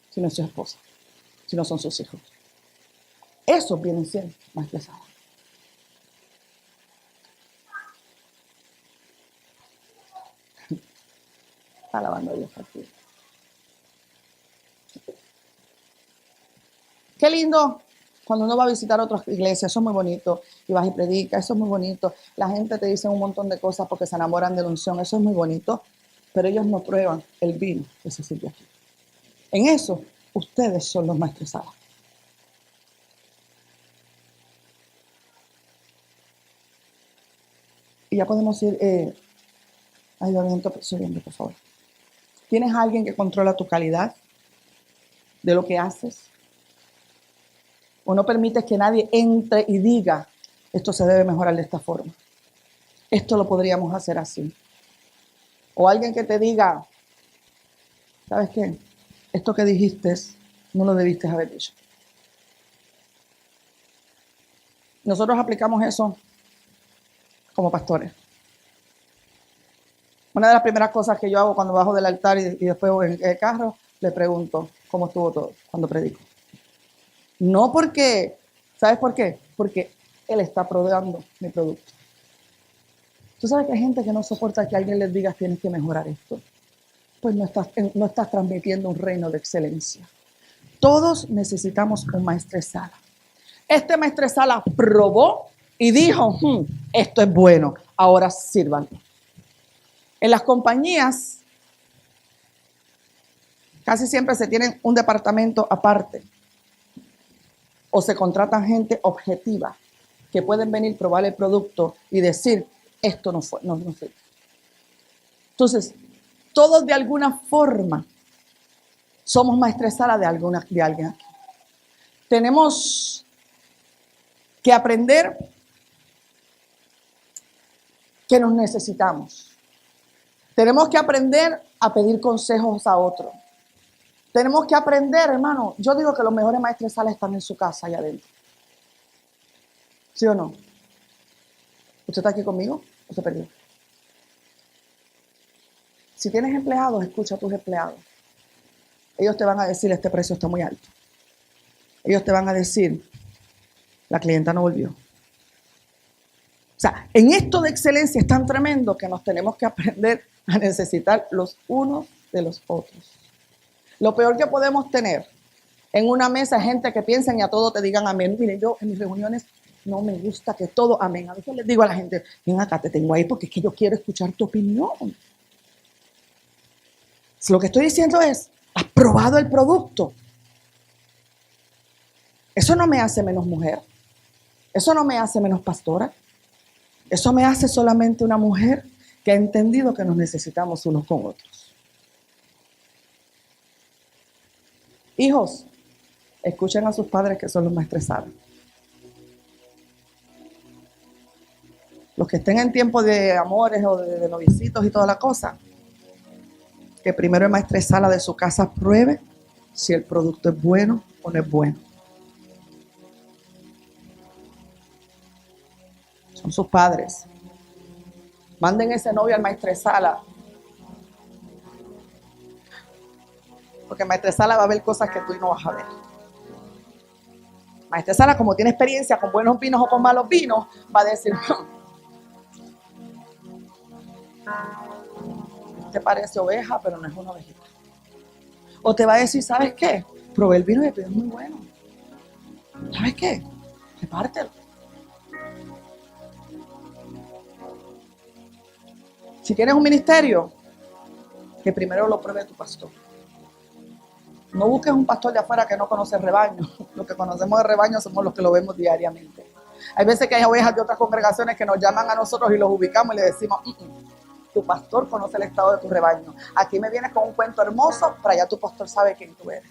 si no es su esposa, si no son sus hijos? Eso viene siendo más pesado. Está alabando a Dios aquí. Qué lindo cuando uno va a visitar otras iglesias, eso es muy bonito, y vas y predicas, eso es muy bonito. La gente te dice un montón de cosas porque se enamoran de la unción, eso es muy bonito, pero ellos no prueban el vino que se sirve aquí. En eso, ustedes son los maestresalas. Y ya podemos ir, ayudamiento subiendo, por favor. ¿Tienes a alguien que controla tu calidad de lo que haces? ¿O no permites que nadie entre y diga, esto se debe mejorar de esta forma? Esto lo podríamos hacer así. O alguien que te diga, ¿sabes qué? Esto que dijiste no lo debiste haber dicho. Nosotros aplicamos eso como pastores. Una de las primeras cosas que yo hago cuando bajo del altar y después en el carro, le pregunto cómo estuvo todo cuando predico. No porque, ¿sabes por qué? Porque Él está probando mi producto. Tú sabes que hay gente que no soporta que alguien les diga tienes que mejorar esto. Pues no estás transmitiendo un reino de excelencia. Todos necesitamos un maestresala. Este maestresala probó y dijo, esto es bueno, ahora sírvanlo. En las compañías casi siempre se tienen un departamento aparte o se contratan gente objetiva que pueden venir, probar el producto y decir, esto no fue, no sirve. Entonces, todos de alguna forma somos maestresala de alguien aquí. Tenemos que aprender que nos necesitamos. Tenemos que aprender a pedir consejos a otros. Tenemos que aprender, hermano. Yo digo que los mejores maestresales están en su casa, allá adentro. ¿Sí o no? ¿Usted está aquí conmigo o se perdió? Si tienes empleados, escucha a tus empleados. Ellos te van a decir, este precio está muy alto. Ellos te van a decir, la clienta no volvió. O sea, en esto de excelencia es tan tremendo que nos tenemos que aprender a necesitar los unos de los otros. Lo peor que podemos tener en una mesa es gente que piensan y a todo te digan amén. Mire, yo en mis reuniones no me gusta que todo amén. A veces les digo a la gente, ven acá, te tengo ahí porque es que yo quiero escuchar tu opinión. Lo que estoy diciendo es, ¿has probado el producto? Eso no me hace menos mujer. Eso no me hace menos pastora. Eso me hace solamente una mujer que ha entendido que nos necesitamos unos con otros. Hijos, escuchen a sus padres que son los maestresados. Los que estén en tiempo de amores o de novicitos y toda la cosa, que primero el maestresala de su casa pruebe si el producto es bueno o no es bueno. Son sus padres. Manden ese novio al maestresala. Porque el maestresala va a ver cosas que tú no vas a ver. Maestresala, como tiene experiencia con buenos vinos o con malos vinos, va a decir, te parece oveja, pero no es una ovejita. O te va a decir, ¿sabes qué? Probé el vino y el vino es muy bueno. ¿Sabes qué? Repártelo. Si tienes un ministerio, que primero lo pruebe tu pastor. No busques un pastor de afuera que no conoce el rebaño. Los que conocemos el rebaño somos los que lo vemos diariamente. Hay veces que hay ovejas de otras congregaciones que nos llaman a nosotros y los ubicamos y le decimos, tu pastor conoce el estado de tu rebaño. Aquí me vienes con un cuento hermoso, para allá tu pastor sabe quién tú eres.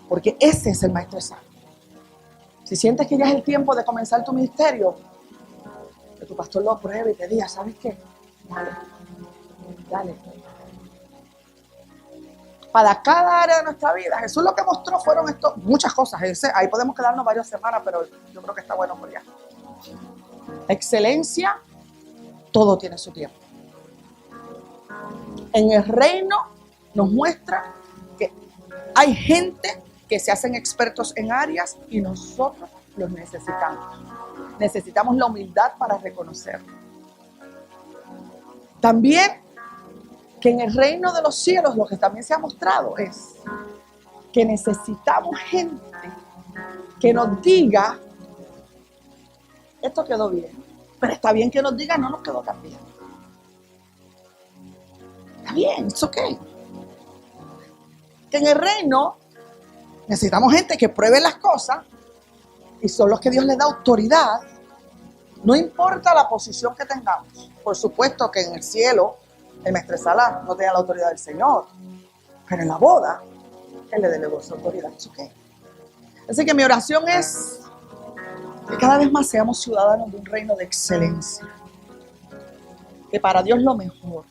Porque ese es el maestresala. Si sientes que ya es el tiempo de comenzar tu ministerio, que tu pastor lo pruebe y te diga, ¿sabes qué? Dale. Para cada área de nuestra vida, Jesús lo que mostró fueron muchas cosas. Ahí podemos quedarnos varias semanas, pero yo creo que está bueno por ya. Excelencia, todo tiene su tiempo. En el reino nos muestra que hay gente que se hacen expertos en áreas y nosotros los necesitamos. Necesitamos la humildad para reconocerlo. También que en el reino de los cielos lo que también se ha mostrado es que necesitamos gente que nos diga, esto quedó bien, pero está bien que nos diga, no nos quedó tan bien. Está bien, it's okay. Que en el reino necesitamos gente que pruebe las cosas y son los que Dios les da autoridad. No importa la posición que tengamos. Por supuesto que en el cielo el maestresala no tenía la autoridad del Señor, pero en la boda Él le delegó esa autoridad. ¿Eso qué? Así que mi oración es que cada vez más seamos ciudadanos de un reino de excelencia, que para Dios lo mejor,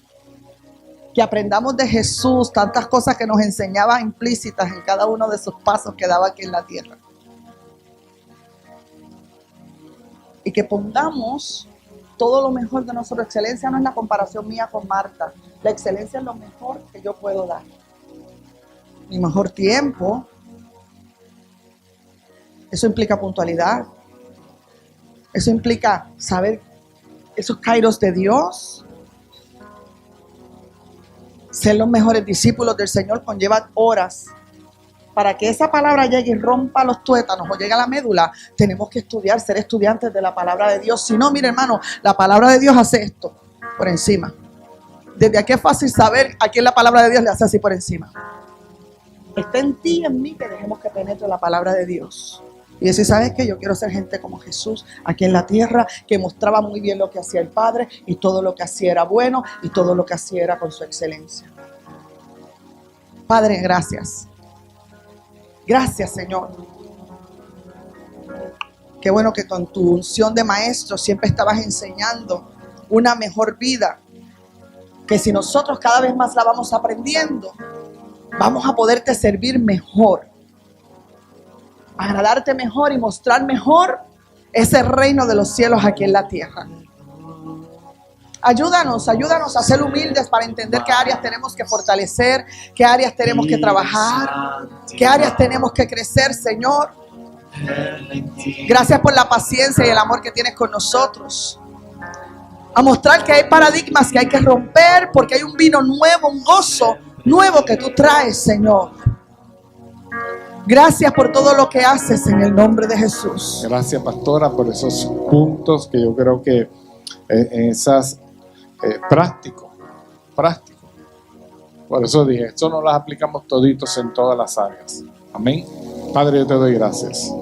que aprendamos de Jesús tantas cosas que nos enseñaba implícitas en cada uno de sus pasos que daba aquí en la tierra, y que pongamos todo lo mejor de nosotros. Excelencia no es la comparación mía con Marta. La excelencia es lo mejor que yo puedo dar. Mi mejor tiempo. Eso implica puntualidad. Eso implica saber esos kairos de Dios. Ser los mejores discípulos del Señor conlleva horas. Para que esa palabra llegue y rompa los tuétanos o llegue a la médula, tenemos que estudiar, ser estudiantes de la palabra de Dios. Si no, mire hermano, la palabra de Dios hace esto por encima. Desde aquí es fácil saber a quién la palabra de Dios le hace así por encima. Está en ti y en mí que dejemos que penetre la palabra de Dios. Y decir, ¿sabes qué? Yo quiero ser gente como Jesús aquí en la tierra, que mostraba muy bien lo que hacía el Padre y todo lo que hacía era bueno y todo lo que hacía era con su excelencia. Padre, gracias. Gracias, Señor. Qué bueno que con tu unción de maestro siempre estabas enseñando una mejor vida. Que si nosotros cada vez más la vamos aprendiendo, vamos a poderte servir mejor, agradarte mejor y mostrar mejor ese reino de los cielos aquí en la tierra. Ayúdanos a ser humildes para entender qué áreas tenemos que fortalecer, qué áreas tenemos que trabajar, qué áreas tenemos que crecer, Señor. Gracias por la paciencia y el amor que tienes con nosotros. A mostrar que hay paradigmas que hay que romper porque hay un vino nuevo, un gozo nuevo que tú traes, Señor. Gracias por todo lo que haces en el nombre de Jesús. Gracias, pastora, por esos puntos que yo creo que esas práctico. Por eso dije, esto no las aplicamos toditos en todas las áreas. Amén. Padre, yo te doy gracias.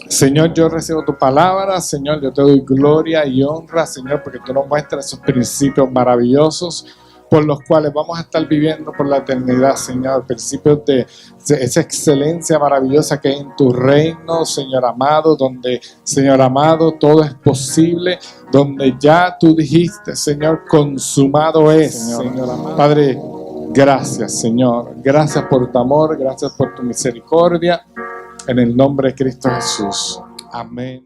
Señor, yo recibo tu palabra. Señor, yo te doy gloria y honra, Señor, porque tú nos muestras esos principios maravillosos por los cuales vamos a estar viviendo por la eternidad, Señor. Principios de esa excelencia maravillosa que hay en tu reino, Señor amado, donde, Señor amado, todo es posible, donde ya tú dijiste, Señor, consumado es, Señor amado. Padre, gracias, Señor. Gracias por tu amor, gracias por tu misericordia. En el nombre de Cristo Jesús. Amén.